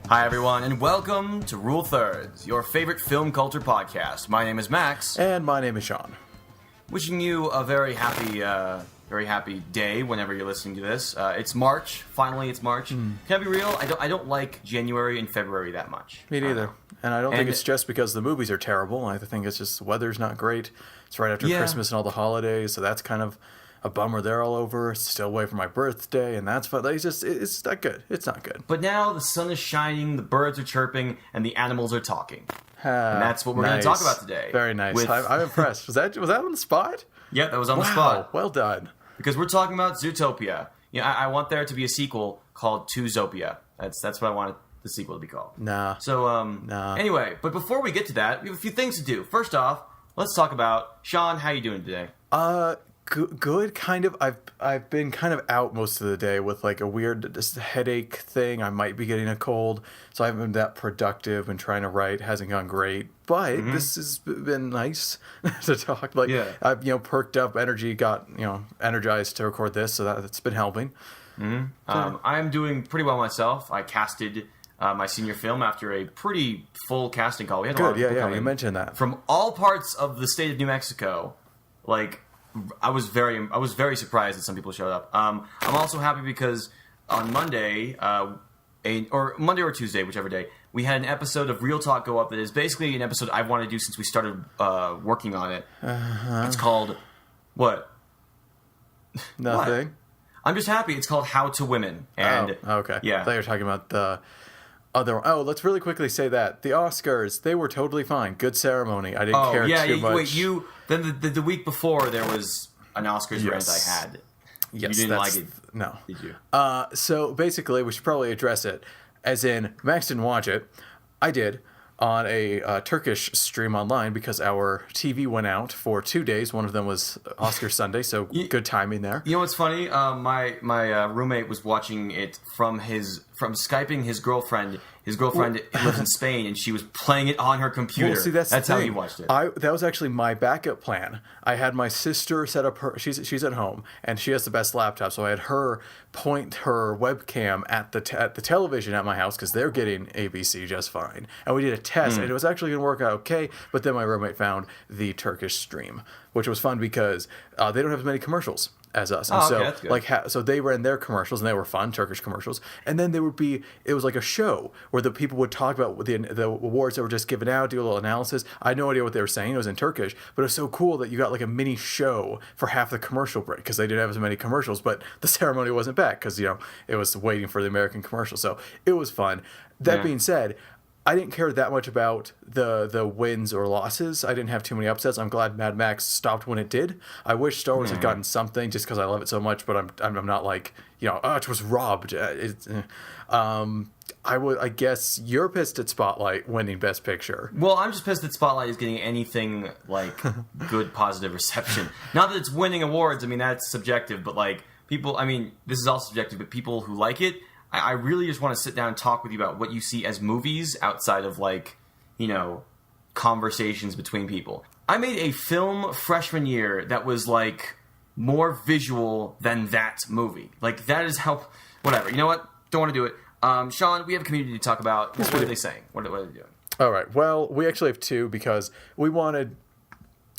Hi, everyone, and welcome to Rule Thirds, your favorite film culture podcast. My name is Max. And my name is Sean. Wishing you a very happy day whenever you're listening to this. It's March. Finally, it's March. Can I be real? I don't like January and February that much. Me neither. And I don't think it's just because the movies are terrible. I think it's just the weather's not great. It's right after Christmas and all the holidays, so that's kind of a bummer. They're all over. It's still away from my birthday, and that's fun. It's not good. It's not good. But now the sun is shining, the birds are chirping, and the animals are talking. And that's what we're going to talk about today. Very nice. I'm impressed. Was that on the spot? Yeah, that was on the spot. Well done. Because we're talking about Zootopia. I want there to be a sequel called To Zootopia. That's what I wanted the sequel to be called. Nah. So, Nah. Anyway, but before we get to that, we have a few things to do. First off, let's talk about Sean. How you doing today? Good, kind of. I've been kind of out most of the day with like a weird headache thing. I might be getting a cold, so I haven't been that productive. Been trying to write, hasn't gone great, but this has been nice to talk. Like I've perked up, energy got energized to record this, so that's been helping. I'm doing pretty well myself. I casted my senior film after a pretty full casting call. We had a lot of people come you in mentioned that from all parts of the state of New Mexico. Like, I was very surprised that some people showed up. I'm also happy because on Monday, Monday or Tuesday, whichever day, we had an episode of Real Talk go up that is basically an episode I've wanted to do since we started working on it. It's called what? Nothing. What? I'm just happy. It's called How to Women. And okay. Yeah. I thought you were talking about the other. Oh, let's really quickly say that the Oscars, they were totally fine. Good ceremony. I didn't care too much. Wait, then the week before there was an Oscars rant I had. Yes, you didn't like it. No. Did you? So basically, we should probably address it. As in, Max didn't watch it. I did on a Turkish stream online because our TV went out for 2 days. One of them was Oscar Sunday, so good timing there. You know what's funny? My roommate was watching it from Skyping his girlfriend. His girlfriend lives in Spain, and she was playing it on her computer. Well, see, that's how he watched it. That was actually my backup plan. I had my sister set up her. She's at home, and she has the best laptop, so I had her point her webcam at the television at my house because they're getting ABC just fine. And we did a test, and it was actually going to work out okay. But then my roommate found the Turkish stream, which was fun because they don't have as many commercials as us, and that's good. so they ran their commercials, and they were fun Turkish commercials. And then it was like a show where the people would talk about the awards that were just given out, do a little analysis. I had no idea what they were saying. It was in Turkish, but it was so cool that you got like a mini show for half the commercial break because they didn't have as many commercials. But the ceremony wasn't back because it was waiting for the American commercial, so it was fun. That being said, I didn't care that much about the wins or losses. I didn't have too many upsets. I'm glad Mad Max stopped when it did. I wish Star Wars had gotten something just because I love it so much, but I'm not like, it was robbed. I guess you're pissed at Spotlight winning Best Picture. Well, I'm just pissed that Spotlight is getting anything like good, positive reception. Not that it's winning awards. I mean, that's subjective, but like people, I mean, this is all subjective, but people who like it, I really just want to sit down and talk with you about what you see as movies outside of like, conversations between people. I made a film freshman year that was like more visual than that movie. Like that is how, whatever. You know what? Don't want to do it. Sean, we have a community to talk about. What are they saying? What are they doing? All right. Well, we actually have two because we wanted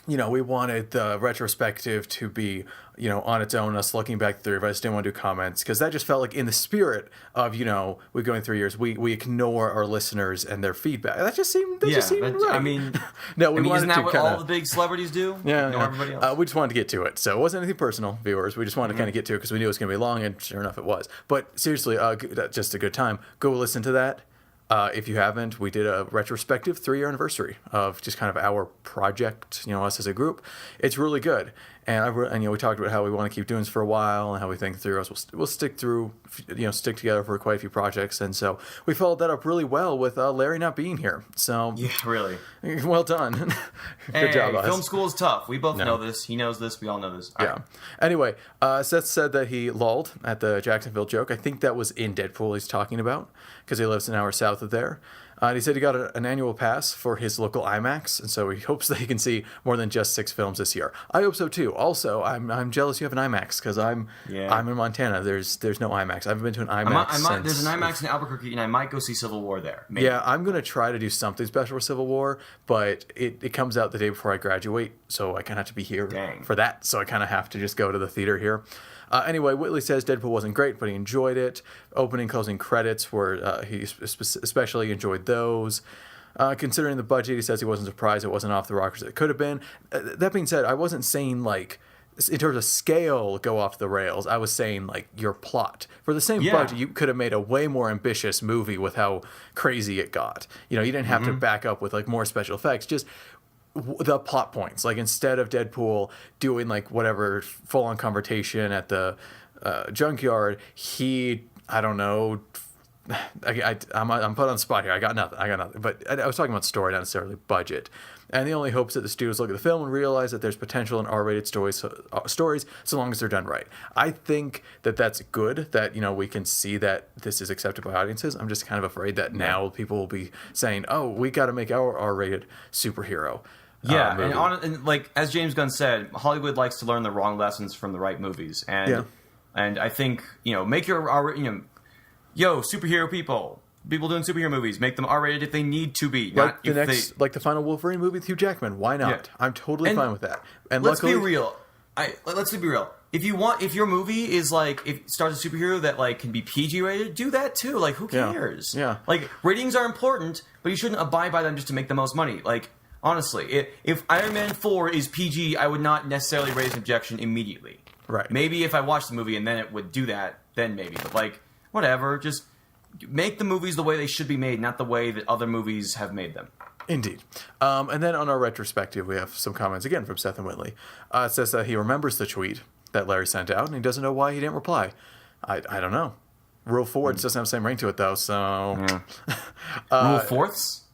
the retrospective to be, on its own, us looking back through, but I just didn't want to do comments because that just felt like in the spirit of, we're going 3 years, we ignore our listeners and their feedback. That just seemed right. I mean, no, isn't that what all the big celebrities do? Yeah. Everybody else. We just wanted to get to it. So it wasn't anything personal, viewers. We just wanted to kind of get to it because we knew it was going to be long, and sure enough, it was. But seriously, just a good time. Go listen to that. If you haven't, we did a retrospective 3-year anniversary of just kind of our project, us as a group. It's really good. And we talked about how we want to keep doing this for a while and how we think through us. We'll stick together for quite a few projects. And so we followed that up really well with Larry not being here. So yeah, really. Well done. Good job, us. Film school is tough. We both know this. He knows this. We all know this. All yeah. Right. Anyway, Seth said that he lulled at the Jacksonville joke. I think that was in Deadpool he's talking about because he lives an hour south of there. And he said he got an annual pass for his local IMAX, and so he hopes that he can see more than just 6 films this year. I hope so too. Also, I'm jealous you have an IMAX because I'm in Montana. There's no IMAX. I haven't been to an IMAX. There's an IMAX in Albuquerque, and I might go see Civil War there. Maybe. Yeah, I'm gonna try to do something special for Civil War, but it comes out the day before I graduate, so I kind of have to be here for that. So I kind of have to just go to the theater here. Anyway, Whitley says Deadpool wasn't great, but he enjoyed it. Opening, closing credits were he especially enjoyed those. Considering the budget, he says he wasn't surprised it wasn't off the rockers. It could have been. That being said, I wasn't saying like in terms of scale go off the rails. I was saying like your plot for the same budget, you could have made a way more ambitious movie with how crazy it got. You didn't have to back up with like more special effects. Just the plot points. Like instead of Deadpool doing like whatever full on confrontation at the junkyard, I don't know. I'm put on the spot here. I got nothing. But I was talking about story, not necessarily budget. And the only hopes that the studios look at the film and realize that there's potential in R-rated stories so long as they're done right. I think that that's good, that we can see that this is accepted by audiences. I'm just kind of afraid that now people will be saying, "Oh, we got to make our R-rated superhero." Yeah, and like as James Gunn said, Hollywood likes to learn the wrong lessons from the right movies, and I think make your superhero people doing superhero movies, make them R-rated if they need to be. Like the final Wolverine movie with Hugh Jackman. Why not? Yeah. I'm totally fine with that. And let's be real. Let's be real. If your movie is like, if it stars a superhero that like can be PG rated, do that too. Like, who cares? Yeah. Like, ratings are important, but you shouldn't abide by them just to make the most money. Like, honestly, if Iron Man 4 is PG, I would not necessarily raise an objection immediately. Right. Maybe if I watched the movie and then it would do that, then maybe. But like, whatever. Just make the movies the way they should be made, not the way that other movies have made them. Indeed. And then on our retrospective, we have some comments again from Seth and Whitley. It says that he remembers the tweet that Larry sent out, and he doesn't know why he didn't reply. I don't know. Rule fourths doesn't have the same ring to it, though, so... Yeah. Rule fourths?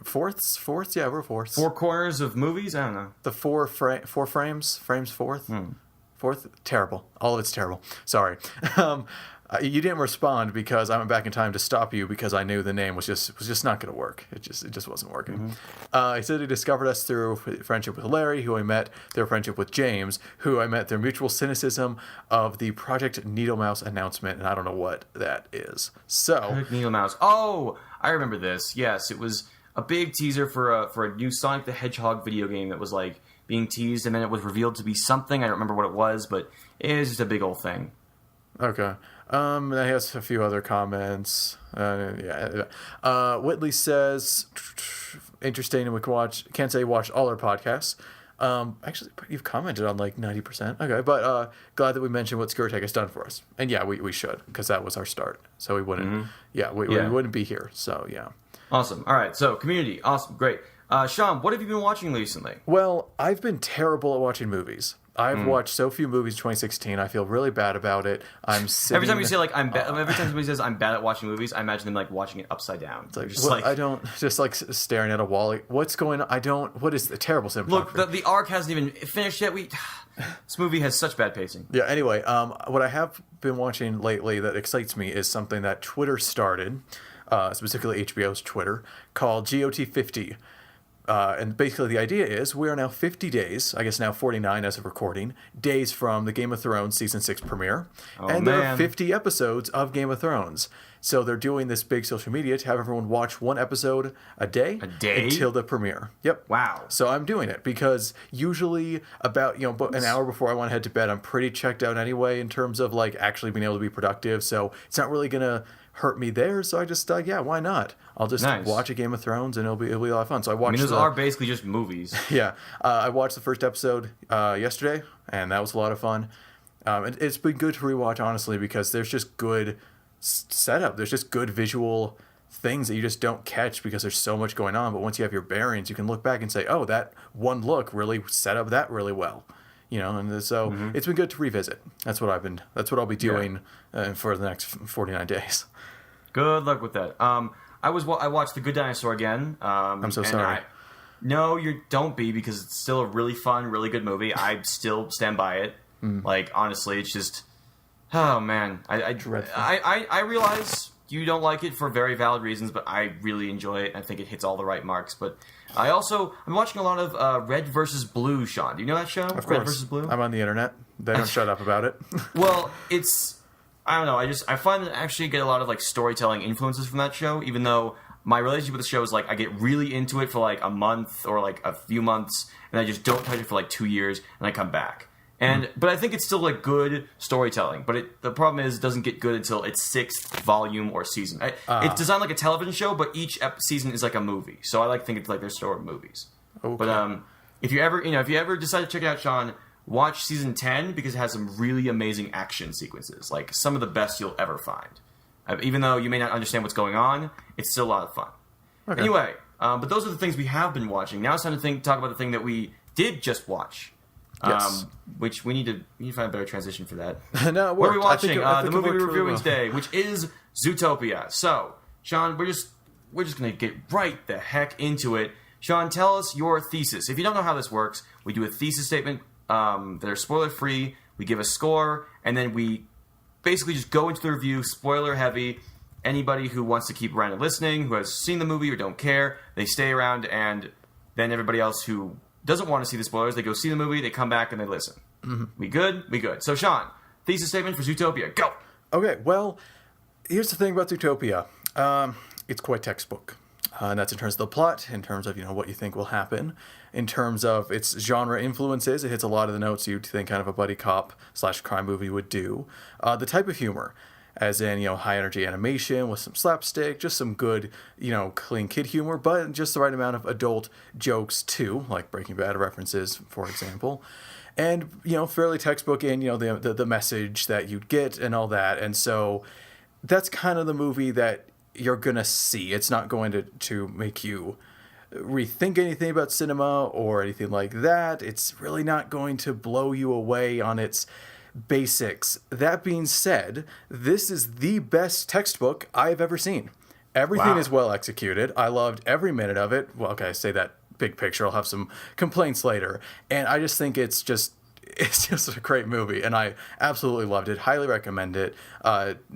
Fourths? Yeah, rule fourths. 4 corners of movies? I don't know. The four frames fourth? Fourth? Terrible. All of it's terrible. Sorry. You didn't respond because I went back in time to stop you because I knew the name was just not going to work. It just wasn't working. He said he discovered us through friendship with Larry, who I met through friendship with James, who I met through mutual cynicism of the Project Needle Mouse announcement, and I don't know what that is. So Project Needle Mouse. Oh, I remember this. Yes, it was a big teaser for a new Sonic the Hedgehog video game that was like being teased, and then it was revealed to be something. I don't remember what it was, but it was just a big old thing. Okay. He has a few other comments. Whitley says, interesting, and we can watch. Can't say he watched all our podcasts. Actually, you've commented on like 90%. Okay, but glad that we mentioned what ScrewTech has done for us. And yeah, we should, because that was our start. So we wouldn't. We wouldn't be here. So yeah. Awesome. All right. So community. Awesome. Great. Sean, what have you been watching recently? Well, I've been terrible at watching movies. I've watched so few movies in 2016. I feel really bad about it. Every time you say like every time somebody says I'm bad at watching movies, I imagine them like watching it upside down. It's like, I don't just like staring at a wall. Like, what's going on? What is the terrible cinematography? Look, the arc hasn't even finished yet. This movie has such bad pacing. Yeah. Anyway, what I have been watching lately that excites me is something that Twitter started, specifically HBO's Twitter, called GOT50. And basically the idea is we are now 50 days, I guess now 49 as of recording, days from the Game of Thrones Season 6 premiere. There are 50 episodes of Game of Thrones. So they're doing this big social media to have everyone watch one episode a day? Until the premiere. Yep. Wow. So I'm doing it because usually about an hour before I want to head to bed, I'm pretty checked out anyway in terms of like actually being able to be productive. So it's not really going to hurt me there, so I just why not? I'll just watch a Game of Thrones and it'll be a lot of fun. So I watched. Those are basically just movies. Yeah, I watched the first episode yesterday, and that was a lot of fun. It's been good to rewatch, honestly, because there's just good setup. There's just good visual things that you just don't catch because there's so much going on. But once you have your bearings, you can look back and say, "Oh, that one look really set up that really well." And so it's been good to revisit. That's what I'll be doing for the next 49 days. Good luck with that. I watched The Good Dinosaur again. I'm so sorry. No, you don't be, because it's still a really fun, really good movie. I still stand by it. Like, honestly, it's just, oh man, I realize you don't like it for very valid reasons, but I really enjoy it. I think it hits all the right marks. But I'm watching a lot of Red versus Blue, Sean. Do you know that show? Of course. Red versus Blue? I'm on the internet. They don't shut up about it. Well, I don't know. I find that I actually get a lot of like storytelling influences from that show, even though my relationship with the show is like I get really into it for like a month or like a few months, and I just don't touch it for like 2 years, and I come back. But I think it's still like good storytelling. But the problem is it doesn't get good until its 6th volume or season. It's designed like a television show, but each season is like a movie. So I like to think it's like their story of movies. Okay. But if you ever decide to check it out, Sean, watch season 10 because it has some really amazing action sequences, like some of the best you'll ever find. Even though you may not understand what's going on, it's still a lot of fun. Okay. Anyway, but those are the things we have been watching. Now it's time to talk about the thing that we did just watch. Yes. Which we need to find a better transition for that. No, what are we watching? The movie we're reviewing well. today, which is Zootopia. So, Sean, we're just gonna get right the heck into it. Sean, tell us your thesis. If you don't know how this works, we do a thesis statement that are spoiler free. We give a score, and then we basically just go into the review, spoiler heavy. Anybody who wants to keep around and listening, who has seen the movie or don't care, they stay around, and then everybody else who doesn't want to see the spoilers, they go see the movie, they come back, and they listen. Mm-hmm. We good? We good. So, Sean, thesis statement for Zootopia. Go! Okay, well, here's the thing about Zootopia. It's quite textbook. And that's in terms of the plot, in terms of, what you think will happen. In terms of its genre influences, it hits a lot of the notes you'd think kind of a buddy cop / crime movie would do. The type of humor, as in, high energy animation with some slapstick, just some good, clean kid humor, but just the right amount of adult jokes too, like Breaking Bad references, for example. And, fairly textbook in, the message that you'd get and all that. And so that's kind of the movie that you're going to see. It's not going to make you rethink anything about cinema or anything like that. It's really not going to blow you away on its basics. That being said, this is the best textbook I've ever seen. Everything is well executed. I loved every minute of it. Well, okay, I say that big picture. I'll have some complaints later. And I just think it's just a great movie, and I absolutely loved it. Highly recommend it.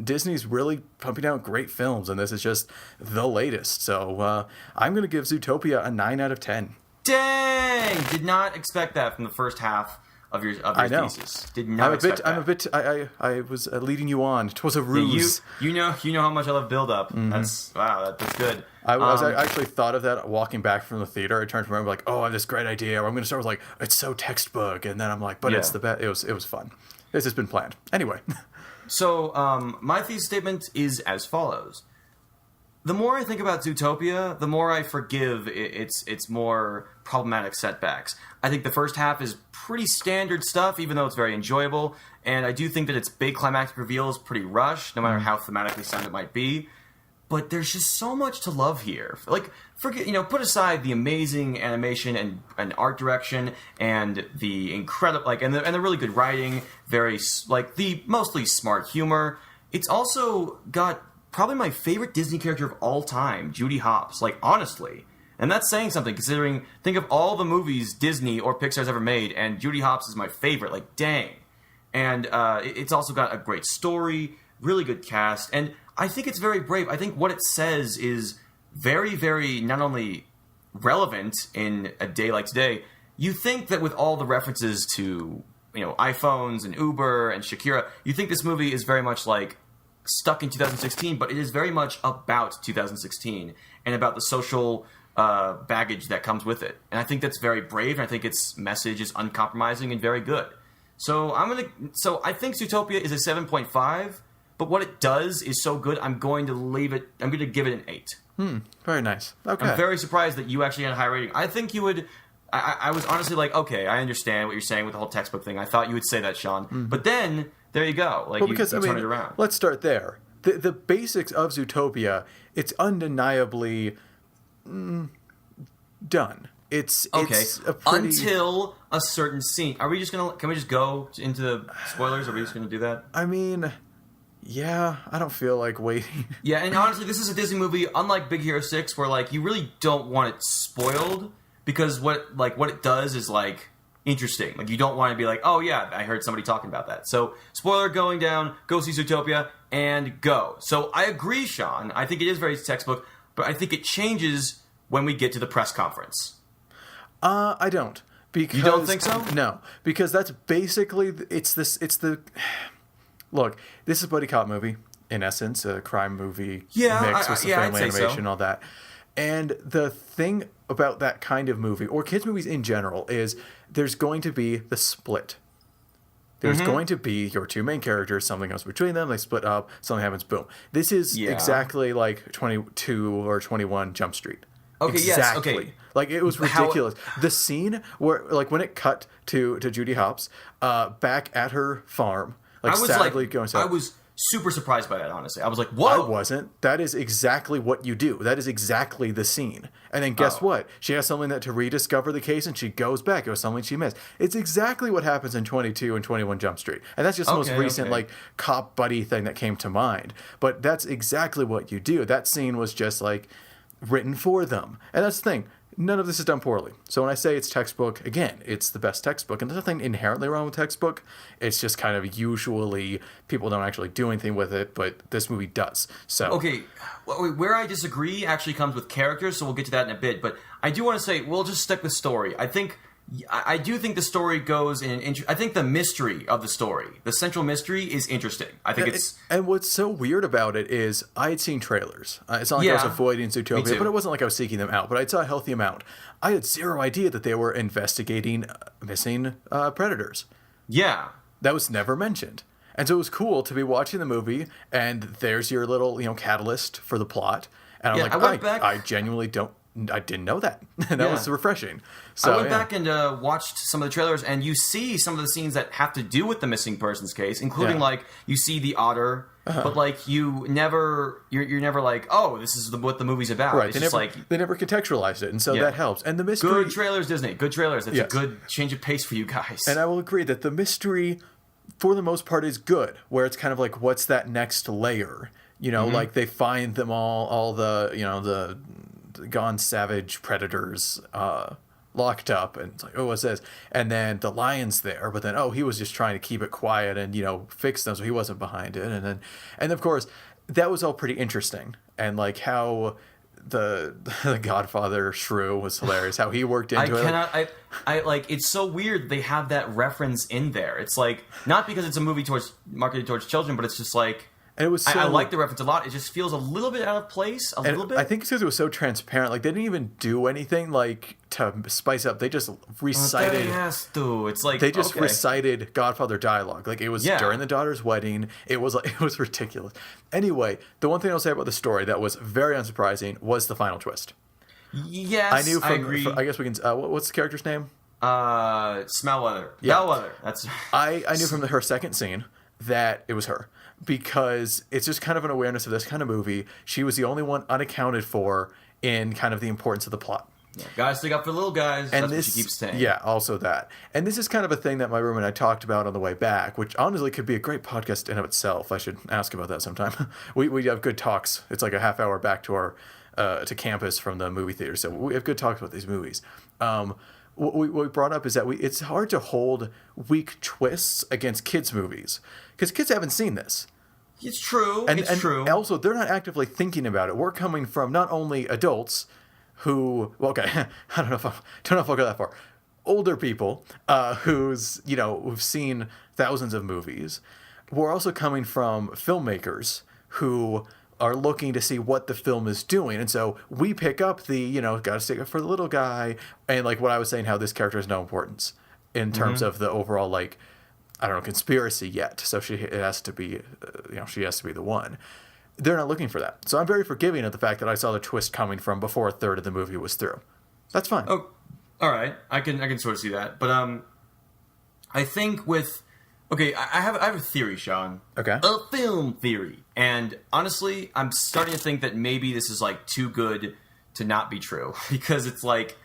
Disney's really pumping out great films, and this is just the latest. So I'm going to give Zootopia a 9 out of 10. Dang! Did not expect that from the first half of your thesis. Did not expect that. I was leading you on. It was a ruse. You know how much I love build-up. Mm-hmm. That's good. I actually thought of that walking back from the theater. I turned to remember, like, oh, I have this great idea. I'm going to start with, like, it's so textbook. And then I'm like, but it's the best. It was fun. This has been planned. Anyway. So, my thesis statement is as follows. The more I think about Zootopia, the more I forgive its more problematic setbacks. I think the first half is pretty standard stuff, even though it's very enjoyable. And I do think that its big climactic reveal is pretty rushed, no matter how thematically sound it might be. But there's just so much to love here. Like, put aside the amazing animation and art direction and the incredible, and the really good writing, the mostly smart humor. It's also got probably my favorite Disney character of all time, Judy Hopps. Like, honestly. And that's saying something, considering, think of all the movies Disney or Pixar's ever made, and Judy Hopps is my favorite. Like, dang. And it's also got a great story, really good cast, and I think it's very brave. I think what it says is very, very not only relevant in a day like today. You think that with all the references to, iPhones and Uber and Shakira, you think this movie is very much like stuck in 2016, but it is very much about 2016 and about the social baggage that comes with it. And I think that's very brave, and I think its message is uncompromising and very good. So I think Zootopia is a 7.5. But what it does is so good, I'm going to give it an 8. Very nice. Okay. I'm very surprised that you actually had a high rating. I think you would... I was honestly like, okay, I understand what you're saying with the whole textbook thing. I thought you would say that, Sean. Mm-hmm. But then, there you go. Like, you turn it around. Let's start there. The basics of Zootopia, it's undeniably done. It's a pretty... Until a certain scene. Are we just going to... Can we just go into the spoilers? Are we just going to do that? I mean... Yeah, I don't feel like waiting. Yeah, and honestly, this is a Disney movie, unlike Big Hero 6, where, you really don't want it spoiled, because what it does is, interesting. Like, you don't want to be like, oh yeah, I heard somebody talking about that. So, spoiler going down, go see Zootopia, and go. So, I agree, Sean. I think it is very textbook, but I think it changes when we get to the press conference. I don't. Because, you don't think so? No, because that's basically, look, this is a buddy cop movie, in essence, a crime movie mixed with some family animation and all that. And the thing about that kind of movie, or kids' movies in general, is there's going to be the split. There's going to be your two main characters, something else between them, they split up, something happens, boom. This is exactly like 22 or 21 Jump Street. Okay, exactly. Yes, okay. Like, it was ridiculous. The scene where, like, when it cut to Judy Hopps back at her farm, like, sadly going south. I was super surprised by that, honestly. I was like, whoa! I wasn't. That is exactly what you do. That is exactly the scene. And then guess what? She has something to rediscover the case, and she goes back. It was something she missed. It's exactly what happens in 22 and 21 Jump Street. And that's just the most recent, like, cop buddy thing that came to mind. But that's exactly what you do. That scene was just, like, written for them. And that's the thing. None of this is done poorly. So when I say it's textbook, again, it's the best textbook. And there's nothing inherently wrong with textbook. It's just kind of usually people don't actually do anything with it, but this movie does. So okay, where I disagree actually comes with characters, so we'll get to that in a bit. But I do want to say, we'll just stick with story. I do think the story goes in. I think the mystery of the story, the central mystery, is interesting. I think it's. And what's so weird about it is I had seen trailers. It's not like I was avoiding Zootopia, but it wasn't like I was seeking them out. But I saw a healthy amount. I had zero idea that they were investigating missing predators. Yeah, that was never mentioned. And so it was cool to be watching the movie, and there's your little catalyst for the plot. And I'm I genuinely don't. I didn't know that. And that was refreshing. So I went back and watched some of the trailers, and you see some of the scenes that have to do with the missing persons case, including like you see the otter, but like you're never like, oh, this is what the movie's about. Right. It's they never contextualized it, and so that helps. And the mystery, good trailers, Disney, good trailers. That's a good change of pace for you guys. And I will agree that the mystery, for the most part, is good. Where it's kind of like, what's that next layer? Like they find them all the the gone savage predators locked up, and it's like, oh, what's this? And then the lion's there, but then he was just trying to keep it quiet and fix them, so he wasn't behind it. And of course that was all pretty interesting, and like how the Godfather shrew was hilarious, how he worked into it. I like, it's so weird they have that reference in there. It's like, not because it's a movie marketed towards children, but it's just like, and it was I like the reference a lot. It just feels a little bit out of place, a little bit. I think it's because it was so transparent. Like, they didn't even do anything like to spice up. They just recited. It's like they just recited Godfather dialogue. Like, it was during the daughter's wedding. It was ridiculous. Anyway, the one thing I'll say about the story that was very unsurprising was the final twist. Yes, I agree. I guess we can. What's the character's name? Smellweather. Yeah. Bellwether. That's. I knew from her second scene that it was her. Because it's just kind of an awareness of this kind of movie. She was the only one unaccounted for in kind of the importance of the plot. Yeah, gotta stick up for little guys. And that's what she keeps saying. Yeah, also that. And this is kind of a thing that my roommate and I talked about on the way back, which honestly could be a great podcast in and of itself. I should ask about that sometime. we have good talks. It's like a half hour back to our to campus from the movie theater, so we have good talks about these movies. What we brought up is that it's hard to hold weak twists against kids' movies because kids haven't seen this. It's true. And true. Also, they're not actively thinking about it. We're coming from not only adults who, I don't know if I'll go that far. Older people who've seen thousands of movies. We're also coming from filmmakers who are looking to see what the film is doing. And so we pick up the, gotta stick up for the little guy. And like what I was saying, how this character has no importance in terms of the overall, like, I don't know, conspiracy yet. So she has to be the one. They're not looking for that. So I'm very forgiving of the fact that I saw the twist coming from before a third of the movie was through. That's fine. Oh, all right. I can sort of see that. But I think with... Okay, I have a theory, Sean. Okay. A film theory. And honestly, I'm starting to think that maybe this is like too good to not be true. Because it's like...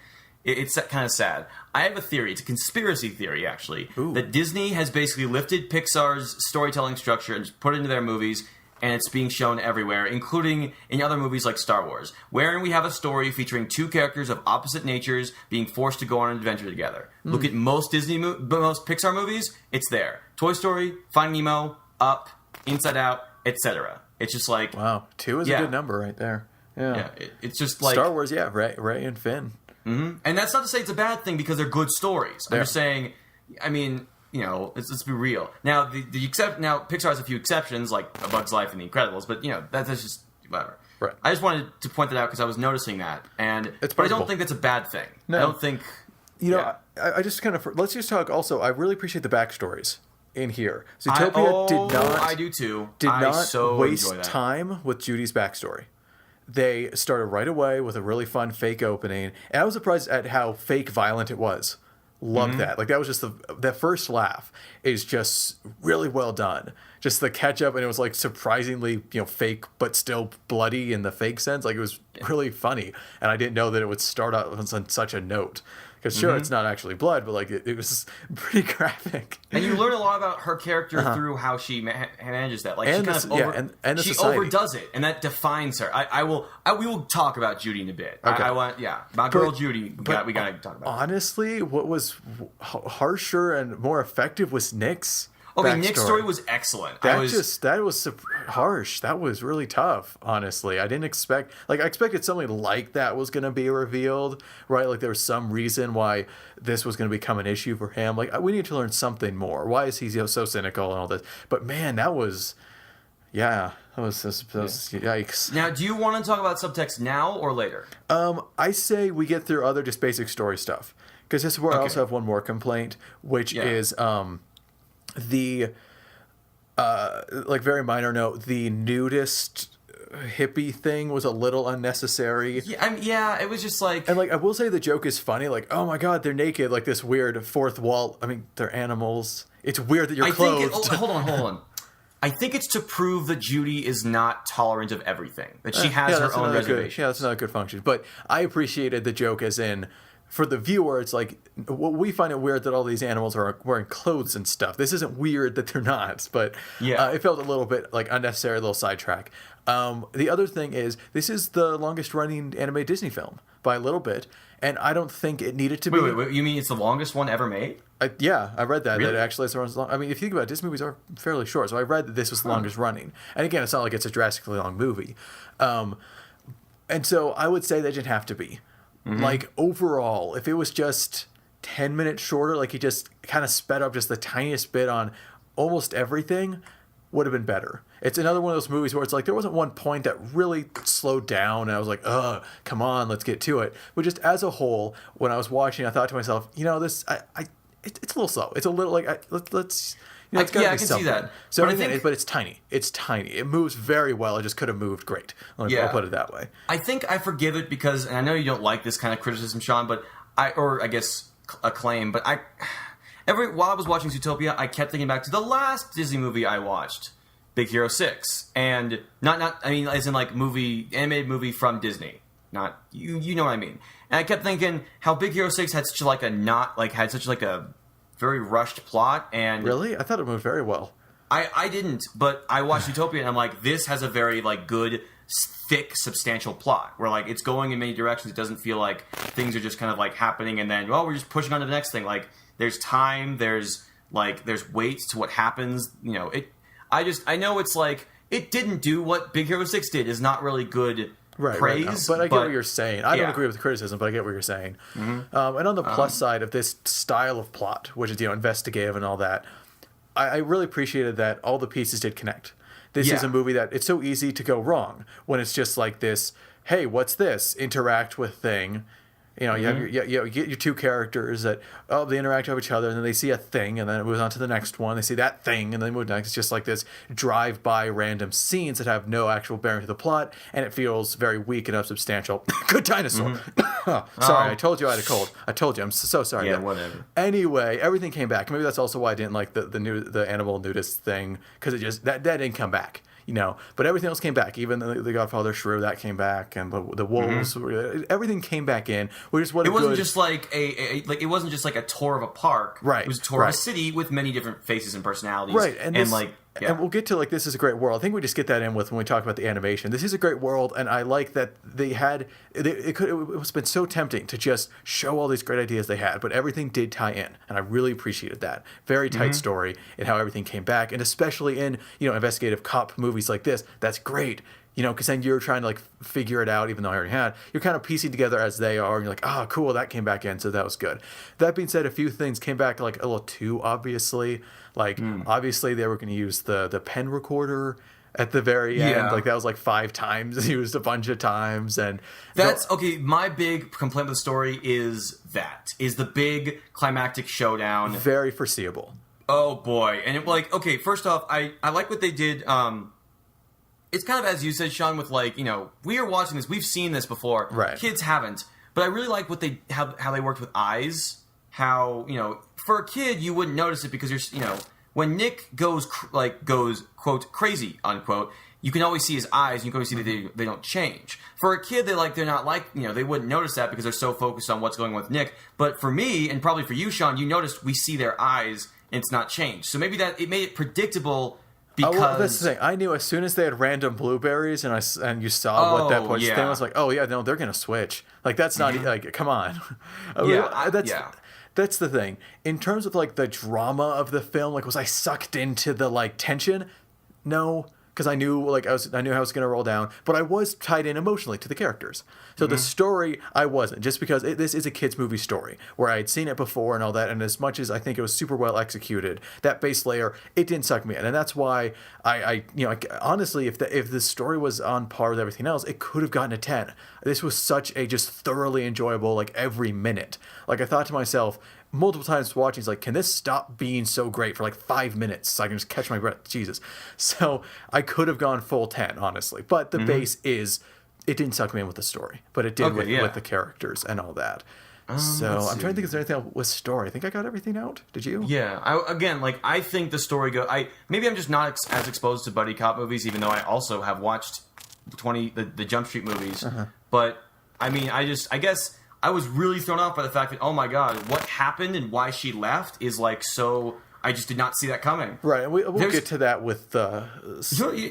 It's kind of sad. I have a theory. It's a conspiracy theory, actually. Ooh. That Disney has basically lifted Pixar's storytelling structure and just put it into their movies. and it's being shown everywhere, including in other movies like Star Wars, wherein we have a story featuring two characters of opposite natures being forced to go on an adventure together. Look at most most Pixar movies, it's there. Toy Story, Finding Nemo, Up, Inside Out, etc. It's just like... Wow, 2 is a good number right there. Yeah, it's just like... Star Wars, Ray and Finn. Mm-hmm. And that's not to say it's a bad thing because they're good stories. I'm just saying, I mean, you know, let's be real. Now, now Pixar has a few exceptions, like A Bug's Life and The Incredibles, but, you know, that's just whatever. Right. I just wanted to point that out because I was noticing that. But I don't think that's a bad thing. No. I don't think... You know, I just kind of... Let's just talk also, I really appreciate the backstories in here. Zootopia did not... I do too. Did not waste enjoy that. time with Judy's backstory. They started right away with a really fun fake opening, and I was surprised at how fake violent it was. Loved that. Like, that was just that first laugh is just really well done. Just the catch up, and it was like surprisingly, you know, fake, but still bloody in the fake sense. Like, it was really funny, and I didn't know that it would start out on such a note. Because sure, it's not actually blood, but like it was pretty graphic. And you learn a lot about her character through how she manages that. Like, and she kind of she overdoes it, and that defines her. We will talk about Judy in a bit. Okay. My girl Judy. We got to talk about. Honestly, what was harsher and more effective was Nick's. Okay, Nick's story was excellent. That was harsh. That was really tough, honestly. I didn't expect... Like, I expected something like that was going to be revealed, right? Like, there was some reason why this was going to become an issue for him. Like, we need to learn something more. Why is he so cynical and all this? But, man, that was... Yeah, that was yikes. Now, do you want to talk about subtext now or later? I say we get through other just basic story stuff. Because this is where I also have one more complaint, which is... the like very minor note, the nudist hippie thing was a little unnecessary. Yeah, it was just like... And like, I will say the joke is funny, like, oh my god, they're naked, like this weird fourth wall. I mean, they're animals. It's weird that you're clothed. Hold on. I think it's to prove that Judy is not tolerant of everything. That she has her own reservations. That's not a good function. But I appreciated the joke as in... For the viewer, it's like, we find it weird that all these animals are wearing clothes and stuff. This isn't weird that they're not, but it felt a little bit like unnecessary, a little sidetrack. The other thing is, this is the longest running animated Disney film by a little bit, and I don't think it needed to be. Wait, you mean it's the longest one ever made? I read that. Really? That actually is the long. I mean, if you think about it, Disney movies are fairly short, so I read that this was the longest running. And again, it's not like it's a drastically long movie. And so I would say that didn't have to be. Like, overall, if it was just 10 minutes shorter, like he just kind of sped up just the tiniest bit on almost everything, would have been better. It's another one of those movies where it's like there wasn't one point that really slowed down, and I was like, come on, let's get to it. But just as a whole, when I was watching, I thought to myself, you know, it's a little slow. It's a little like, let's... You know, I can see that. So but it's tiny. It's tiny. It moves very well. It just could have moved great. I'll put it that way. I think I forgive it because, and I know you don't like this kind of criticism, Sean, but I guess a claim, but while I was watching Zootopia, I kept thinking back to the last Disney movie I watched, Big Hero 6, and I mean, as in like animated movie from Disney. Not you know what I mean. And I kept thinking how Big Hero 6 had such like had such like a very rushed plot. And really, I thought it moved very well. I didn't, but I watched Zootopia and I'm like, this has a very like good, thick, substantial plot where like it's going in many directions. It doesn't feel like things are just kind of like happening and then we're just pushing on to the next thing. Like there's time, there's weight to what happens. You know, I know it's like it didn't do what Big Hero 6 did. Is not really good. Praise, no. But I get what you're saying. I don't agree with the criticism, but I get what you're saying. And on the plus side of this style of plot, which is investigative and all that, I really appreciated that all the pieces did connect. This is a movie that it's so easy to go wrong when it's just like this. Hey, what's this? Interact with thing. You know, you get your two characters that they interact with each other, and then they see a thing, and then it moves on to the next one. They see that thing, and then move next. It's just like this drive-by random scenes that have no actual bearing to the plot, and it feels very weak and unsubstantial. Good dinosaur. Sorry, I told you I had a cold. I told you. I'm so sorry. Yeah, whatever. Anyway, everything came back. Maybe that's also why I didn't like the animal nudist thing, because it just that didn't come back. You know, but everything else came back. Even the Godfather Shrew, that came back, and the wolves, everything came back in. It wasn't just like it wasn't just like a tour of a park. Right. It was a tour of a city with many different faces and personalities. Right. Yeah. And we'll get to like this is a great world. I think we just get that in with when we talk about the animation. This is a great world, and I like that they had it was been so tempting to just show all these great ideas they had, but everything did tie in, and I really appreciated that. Very tight story and how everything came back, and especially in investigative cop movies like this, that's great. Because then you're trying to like figure it out, even though I already had. You're kind of piecing together as they are, and you're like, oh, cool, that came back in, so that was good. That being said, a few things came back like a little too obviously. Like, obviously, they were going to use the pen recorder at the very end. Yeah. Like, that was like 5 times, used a bunch of times. And That's, okay, my big complaint with the story is the big climactic showdown. Very foreseeable. Oh, boy. And okay, first off, I like what they did. It's kind of as you said, Sean, with like, we are watching this. We've seen this before. Right. Kids haven't. But I really like how they worked with eyes. How, for a kid, you wouldn't notice it because when Nick goes, quote, crazy, unquote, you can always see his eyes and you can always see that they don't change. For a kid, they're not like, they wouldn't notice that because they're so focused on what's going on with Nick. But for me, and probably for you, Sean, you noticed we see their eyes and it's not changed. So maybe it made it predictable. Because... well, that's the thing. I knew as soon as they had random blueberries and you saw what that point thing I was like, oh yeah, no, they're gonna switch. Like that's not like, come on. That's the thing. In terms of like the drama of the film, like was I sucked into the like tension? No, because I knew I knew how it was gonna roll down, but I was tied in emotionally to the characters. So the story, I wasn't, just because this is a kid's movie story where I had seen it before and all that, and as much as I think it was super well executed, that base layer, it didn't suck me in, and that's why I honestly, if the story was on par with everything else, it could have gotten a 10. This was such a just thoroughly enjoyable, like every minute. Like I thought to myself multiple times watching, like, can this stop being so great for like 5 minutes so I can just catch my breath? Jesus. So I could have gone full 10, honestly, but the base is. It didn't suck me in with the story, but it did with the characters and all that. So I'm trying to think if there's anything else with story. I think I got everything out. Did you? Yeah. I think the story maybe I'm just not as exposed to buddy cop movies, even though I also have watched the Jump Street movies. But I mean, I guess I was really thrown off by the fact that, oh my god, what happened and why she left is like so. I just did not see that coming. Right, and we'll get to that with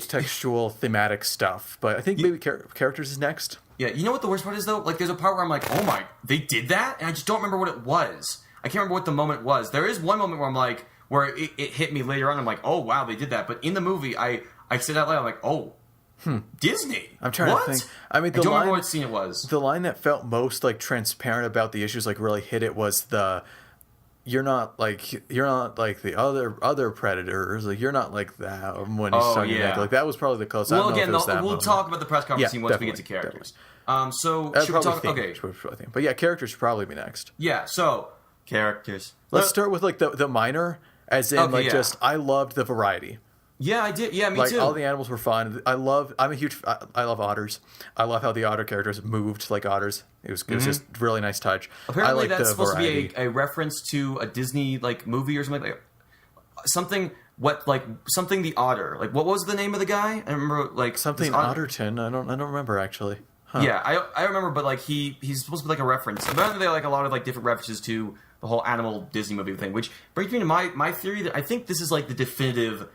textual, thematic stuff. But I think maybe characters is next. Yeah, you know what the worst part is, though? Like, there's a part where I'm like, oh my, they did that? And I just don't remember what it was. I can't remember what the moment was. There is one moment where I'm like, where it hit me later on. I'm like, oh wow, they did that. But in the movie, I said out loud, I'm like, oh, Disney? I'm trying to think. I mean, I don't remember what scene it was. The line that felt most, like, transparent about the issues, like, really hit it was the... You're not like the other predators. Like you're not like that. When he's talking back, like that was probably the closest. Well, again, we'll talk about the press conference scene once we get to characters. So should we talk? Okay, but yeah, characters should probably be next. Yeah, so characters. Let's start with like the minor, as in just I loved the variety. Yeah, I did. Yeah, me like, too. All the animals were fun. I love otters. I love how the otter characters moved like otters. It was just a really nice touch. Apparently, that's supposed to be a reference to a Disney like movie or something like something. Something the otter. Like what was the name of the guy? I remember like something Otterton. I don't remember actually. Huh. Yeah, I remember, but like he's supposed to be like a reference. Apparently, there are like a lot of like different references to the whole animal Disney movie thing, which brings me to my theory that I think this is like the definitive.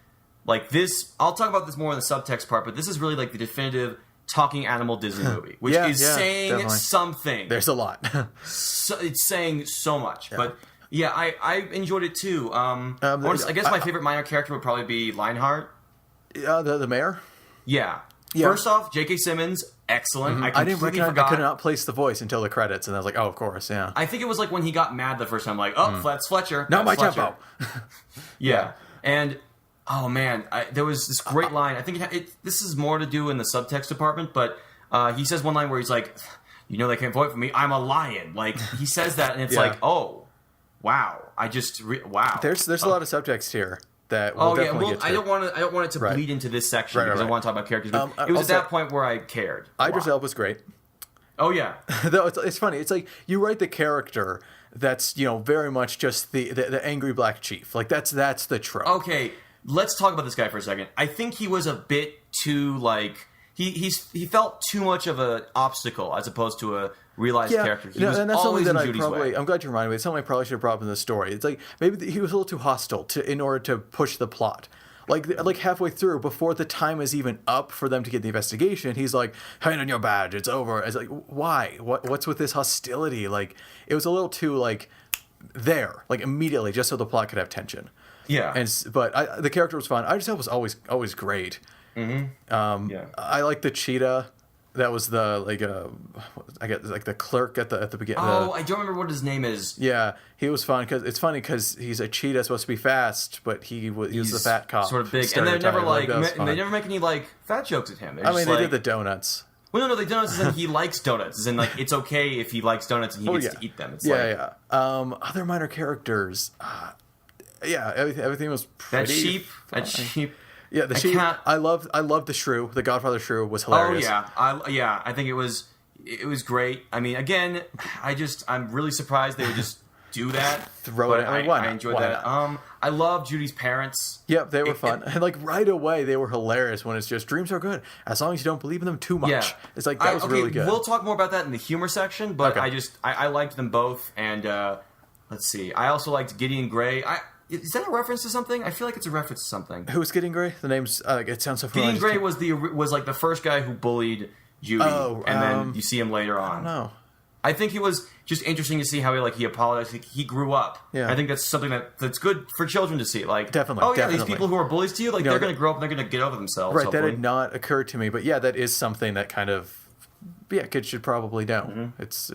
Like this, I'll talk about this more in the subtext part, but this is really like the definitive talking animal Disney movie, which is saying definitely. Something. There's a lot. It's saying so much, but yeah, I enjoyed it too. I guess my favorite minor character would probably be Lionheart. The mayor. Yeah. First off, J.K. Simmons, excellent. I didn't recognize. I could not place the voice until the credits, and I was like, oh, of course, yeah. I think it was like when he got mad the first time, like, oh, that's Fletcher. Not my tempo. Yeah, and. Oh man, there was this great line. I think this is more to do in the subtext department, but he says one line where he's like, "You know they can't vote for me. I'm a lion." Like he says that, and it's like, "Oh, wow! Wow." There's a lot of subtext here that we'll definitely get to. I don't want it to bleed into this section because I want to talk about characters. But it was at that point where I cared. Idris Elba was great. Oh yeah, though it's funny. It's like you write the character that's very much just the angry black chief. Like that's the trope. Okay. Let's talk about this guy for a second. I think he was a bit too, like... He felt too much of an obstacle as opposed to a realized character. He was and that's always something that in Judy's way. I'm glad you reminded me. It's something I probably should have brought up in the story. It's like maybe he was a little too hostile in order to push the plot. Like halfway through, before the time is even up for them to get the investigation, he's like, "Hand in your badge, it's over." It's like, why? What's with this hostility? Like, it was a little too like there, like immediately, just so the plot could have tension. Yeah. But the character was fun. Idris Elba was always great. Yeah. I like the cheetah. That was the I guess like the clerk at the beginning. Oh, I don't remember what his name is. Yeah, he was fun because it's funny because he's a cheetah supposed to be fast, but he was the fat cop. Sort of big, and they never they never make any like fat jokes at him. I mean, they did the donuts. Well, no, the donuts is in he likes donuts. Is in like it's okay if he likes donuts and he gets to eat them. It's Other minor characters. Everything was pretty. That sheep. Yeah, the sheep. I love the shrew. The Godfather shrew was hilarious. Oh yeah, I think it was great. I mean, again, I'm really surprised they would just do that. Throw it. I enjoyed that. I love Judy's parents. Yep, they were fun. And like right away, they were hilarious when it's just dreams are good as long as you don't believe in them too much. Yeah. It's like that was really good. We'll talk more about that in the humor section, but I liked them both. And let's see, I also liked Gideon Gray. Is that a reference to something? I feel like it's a reference to something. Who's Gideon Gray? The name's it sounds so familiar. Gideon Gray was like the first guy who bullied Judy, and then you see him later on. I don't know. I think it was just interesting to see how he apologized. He grew up. Yeah. I think that's something that's good for children to see. Like, definitely. These people who are bullies to you, like they're going to grow up and they're going to get over themselves. Right, hopefully. That had not occurred to me, but yeah, that is something that kind of kids should probably know. Mm-hmm. It's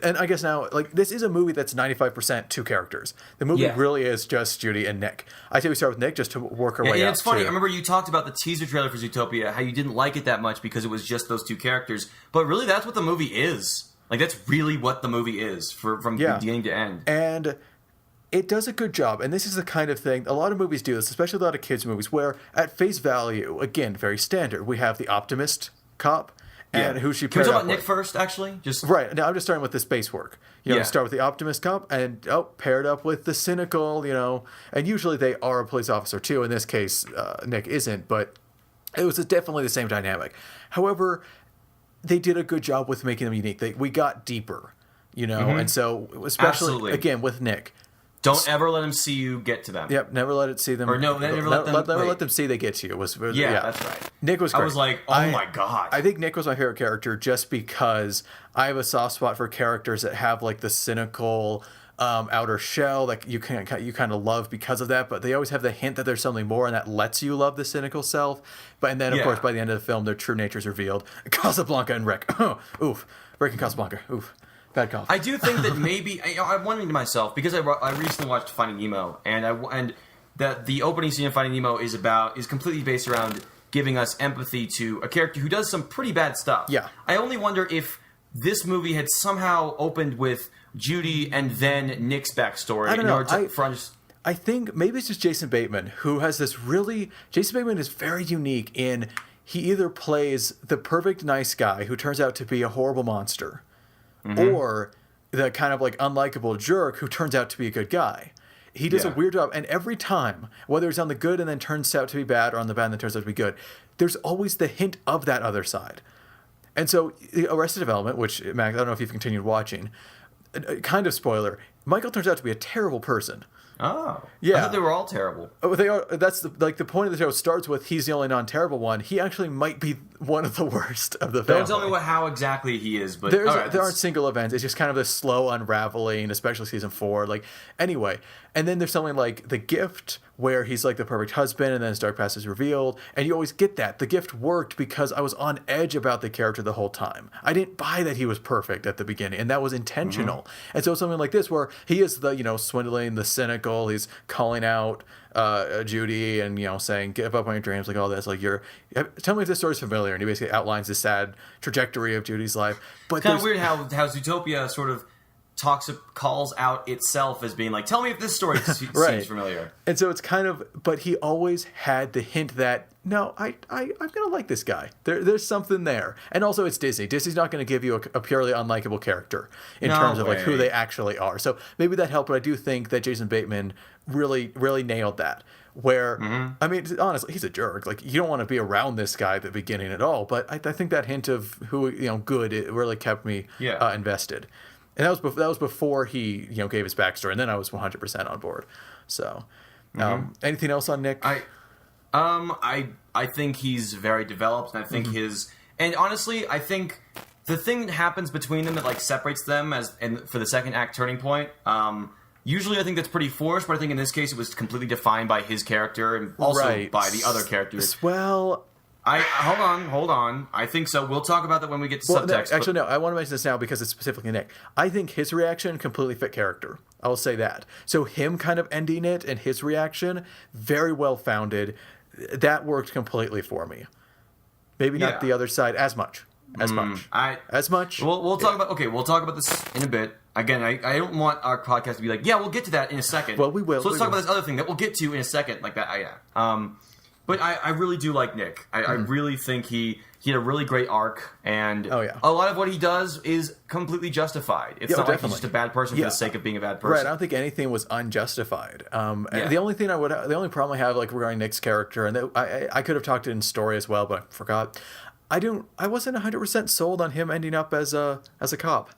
and I guess now like this is a movie that's 95% two characters. The movie really is just Judy and Nick. I say we start with Nick just to work our way and up. It's funny. I remember you talked about the teaser trailer for Zootopia, how you didn't like it that much because it was just those two characters, but really that's what the movie is. Like that's really what the movie is from beginning to end. And it does a good job, and this is the kind of thing a lot of movies do this, especially a lot of kids movies, where at face value, again, very standard. We have the optimist cop. And who she paired up with. Can we talk about Nick first, actually? Right. Now, I'm just starting with this base work. Start with the optimist cop and, paired up with the cynical, And usually they are a police officer, too. In this case, Nick isn't, but it was definitely the same dynamic. However, they did a good job with making them unique. We got deeper, And so, especially, again, with Nick. Don't ever let them see you get to them. Yep, never let it see them. Or no, never let them see they get to you. That's right. Nick was great. I was like, oh my God. I think Nick was my favorite character just because I have a soft spot for characters that have like the cynical outer shell that you kind of love because of that, but they always have the hint that there's something more, and that lets you love the cynical self. But then of course by the end of the film, their true nature is revealed. Casablanca and Rick. Oof. Rick and Casablanca. Oof. Bad cough. I do think that maybe I'm wondering to myself because I recently watched Finding Nemo, and that the opening scene of Finding Nemo is completely based around giving us empathy to a character who does some pretty bad stuff. Yeah. I only wonder if this movie had somehow opened with Judy and then Nick's backstory. I don't know. I think maybe it's just Jason Bateman who has this really. Jason Bateman is very unique in he either plays the perfect nice guy who turns out to be a horrible monster. Mm-hmm. Or the kind of like unlikable jerk who turns out to be a good guy. He does a weird job, and every time, whether it's on the good and then turns out to be bad, or on the bad and then turns out to be good, there's always the hint of that other side. And so, Arrested Development, which Max, I don't know if you've continued watching, kind of spoiler, Michael turns out to be a terrible person. Oh, yeah. I thought they were all terrible. Oh, they are. That's the point of the show starts with he's the only non-terrible one. He actually might be one of the worst of the family. Don't tell me how exactly he is, but there aren't single events. It's just kind of this slow unraveling, especially season 4. Like anyway, and then there's something like The Gift, where he's like the perfect husband, and then his dark past is revealed, and you always get that. The Gift worked because I was on edge about the character the whole time. I didn't buy that he was perfect at the beginning, and that was intentional. Mm-hmm. And so something like this, where he is the swindling, the cynical, he's calling out Judy and saying give up on your dreams, like all this, like tell me if this story's familiar, and he basically outlines the sad trajectory of Judy's life. But it's kind of weird how Zootopia sort of calls out itself as being like, tell me if this story seems familiar. And so it's kind of, but he always had the hint that no, I'm gonna like this guy. There's something there. And also it's Disney. Disney's not going to give you a purely unlikable character in terms of like who they actually are. So maybe that helped, but I do think that Jason Bateman really, really nailed that. Where, I mean, honestly, he's a jerk. Like, you don't want to be around this guy at the beginning at all. But I think that hint of who, good, it really kept me invested. And that was before he, gave his backstory. And then I was 100% on board. So, Anything else on Nick? I think he's very developed, and I think and honestly, I think the thing that happens between them that like separates them for the second act turning point. Usually, I think that's pretty forced, but I think in this case, it was completely defined by his character and also by the other characters. Well, hold on. I think so. We'll talk about that when we get to subtext. No. I want to mention this now because it's specifically Nick. I think his reaction completely fit character. I'll say that. So him kind of ending it and his reaction, very well founded. That worked completely for me. Maybe not the other side as much. We'll talk about this in a bit. Again, I don't want our podcast to be like, we'll get to that in a second. Well, we will. So let's talk about this other thing that we'll get to in a second, like that. But I really do like Nick. I really think he had a really great arc, and a lot of what he does is completely justified. It's not like he's just a bad person for the sake of being a bad person. Right. I don't think anything was unjustified. The only problem I have like regarding Nick's character, and I could have talked it in story as well, but I forgot. I wasn't 100% sold on him ending up as a cop.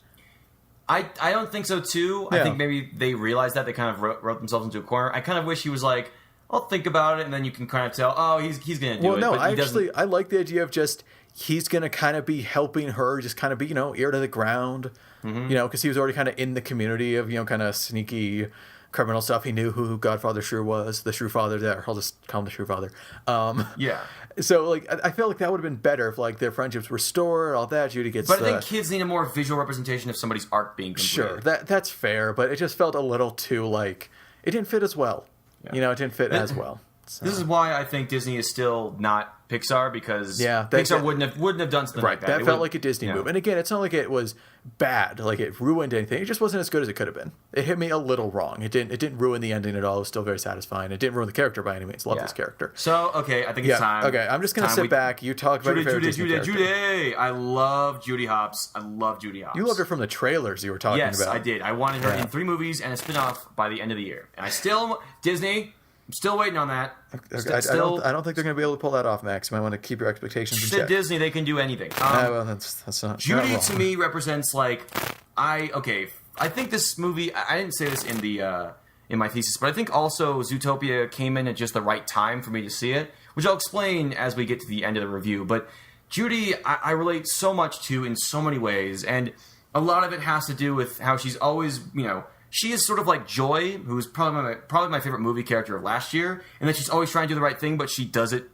I don't think so too. I think maybe they realized that they kind of wrote themselves into a corner. I kind of wish he was like, I'll think about it, and then you can kind of tell, he's going to do it. Well, no, I like the idea of just he's going to kind of be helping her, just kind of be, ear to the ground, because he was already kind of in the community of, kind of sneaky criminal stuff. He knew who Godfather Shrew was, the Shrew Father there. I'll just call him the Shrew Father. So, like, I feel like that would have been better if, like, their friendships were restored, all that. Judy gets. But I think kids need a more visual representation of somebody's arc being completed. Sure, that's fair, but it just felt a little too, like, it didn't fit as well. Yeah. It didn't fit as well. So. This is why I think Disney is still not Pixar, because Pixar wouldn't have done something like that. That felt like a Disney move. And again, it's not like it was bad, like it ruined anything. It just wasn't as good as it could have been. It hit me a little wrong. It didn't ruin the ending at all. It was still very satisfying. It didn't ruin the character by any means. Love this character. So, okay, I think it's time. Okay, I'm just going to sit back. You talk about your favorite Disney character. Judy! I love Judy Hopps. You loved her from the trailers you were talking about. Yes, I did. I wanted her in 3 movies and a spin-off by the end of the year. And Disney... I'm still waiting on that. I don't think they're going to be able to pull that off, Max. You might want to keep your expectations in check. Disney, they can do anything. Well, that's not Judy not to me represents like I think this movie. I didn't say this in my thesis, but I think also Zootopia came in at just the right time for me to see it, which I'll explain as we get to the end of the review. But Judy, I relate so much to in so many ways, and a lot of it has to do with how she's always, she is sort of like Joy, who's probably my favorite movie character of last year, and that she's always trying to do the right thing, but she does it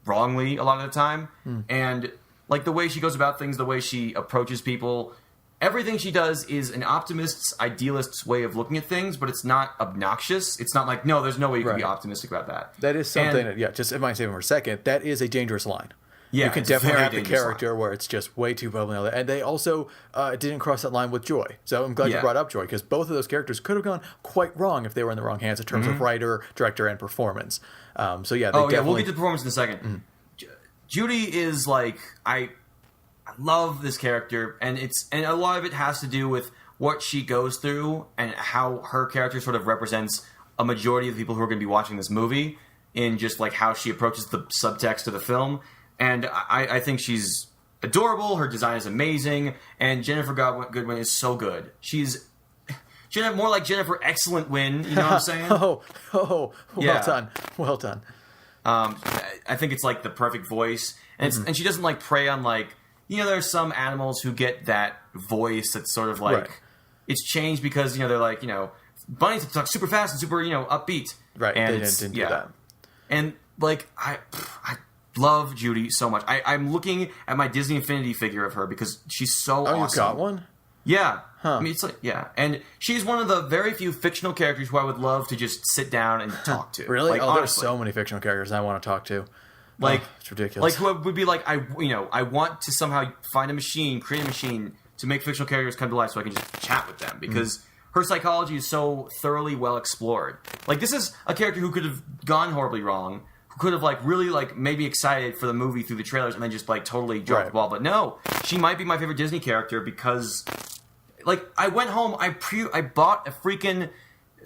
wrongly a lot of the time. And like the way she goes about things, the way she approaches people, everything she does is an optimist's, idealist's way of looking at things, but it's not obnoxious. It's not like, no, there's no way you can be optimistic about that. That is something. Just if I say for a second, that is a dangerous line. Yeah, you can definitely have the character where it's just way too bubbly. And they also didn't cross that line with Joy. So I'm glad you brought up Joy, because both of those characters could have gone quite wrong if they were in the wrong hands in terms of writer, director, and performance. We'll get to performance in a second. Judy is like, I love this character, and a lot of it has to do with what she goes through and how her character sort of represents a majority of the people who are going to be watching this movie in just like how she approaches the subtext of the film. And I think she's adorable. Her design is amazing. And Jennifer Goodwin is so good. She's more like Jennifer Excellent Win. You know what I'm saying? Well done. Well done. I think it's like the perfect voice. And, and she doesn't like prey on like, there's some animals who get that voice that's sort of like, it's changed because, they're like, bunnies talk super fast and super, upbeat. Right. And they didn't do that. And like, I love Judy so much. I'm looking at my Disney Infinity figure of her because she's so awesome. Oh, you got one? Yeah. Huh. I mean, it's like, and she's one of the very few fictional characters who I would love to just sit down and talk to. Really? Like, there's so many fictional characters I want to talk to. Like, it's ridiculous. Like, who would be like, I want to somehow find a machine, create a machine to make fictional characters come to life so I can just chat with them because her psychology is so thoroughly well explored. Like, this is a character who could have gone horribly wrong, could have really maybe excited for the movie through the trailers and then just totally dropped the ball. But no, she might be my favorite Disney character because I went home, I bought a freaking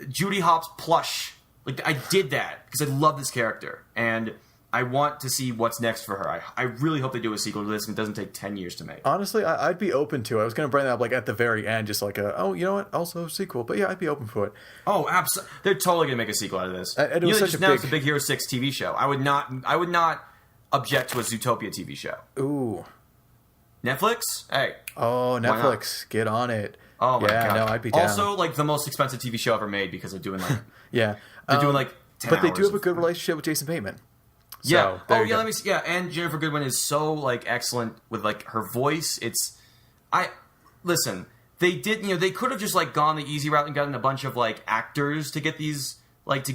Judy Hopps plush. I did that because I love this character. And I want to see what's next for her. I really hope they do a sequel to this and it doesn't take 10 years to make. Honestly, I'd be open to it. I was going to bring that up like at the very end, just like oh, you know what? Also a sequel. But yeah, I'd be open for it. Oh, absolutely. They're totally going to make a sequel out of this. And it was such just a now big... it's a Big Hero 6 TV show. I would not object to a Zootopia TV show. Ooh. Netflix? Hey. Oh, Netflix. Get on it. Oh, my God. No, I'd be down. Also, like, the most expensive TV show ever made because they're doing, like... yeah. They're doing, like, 10 But they do hours have a good relationship with Jason Bateman. So, yeah. there Oh, you yeah, go. let me see. Yeah, and Jennifer Goodwin is so, like, excellent with, like, her voice. Listen, they did, they could have just, like, gone the easy route and gotten a bunch of, like, actors to get these, like,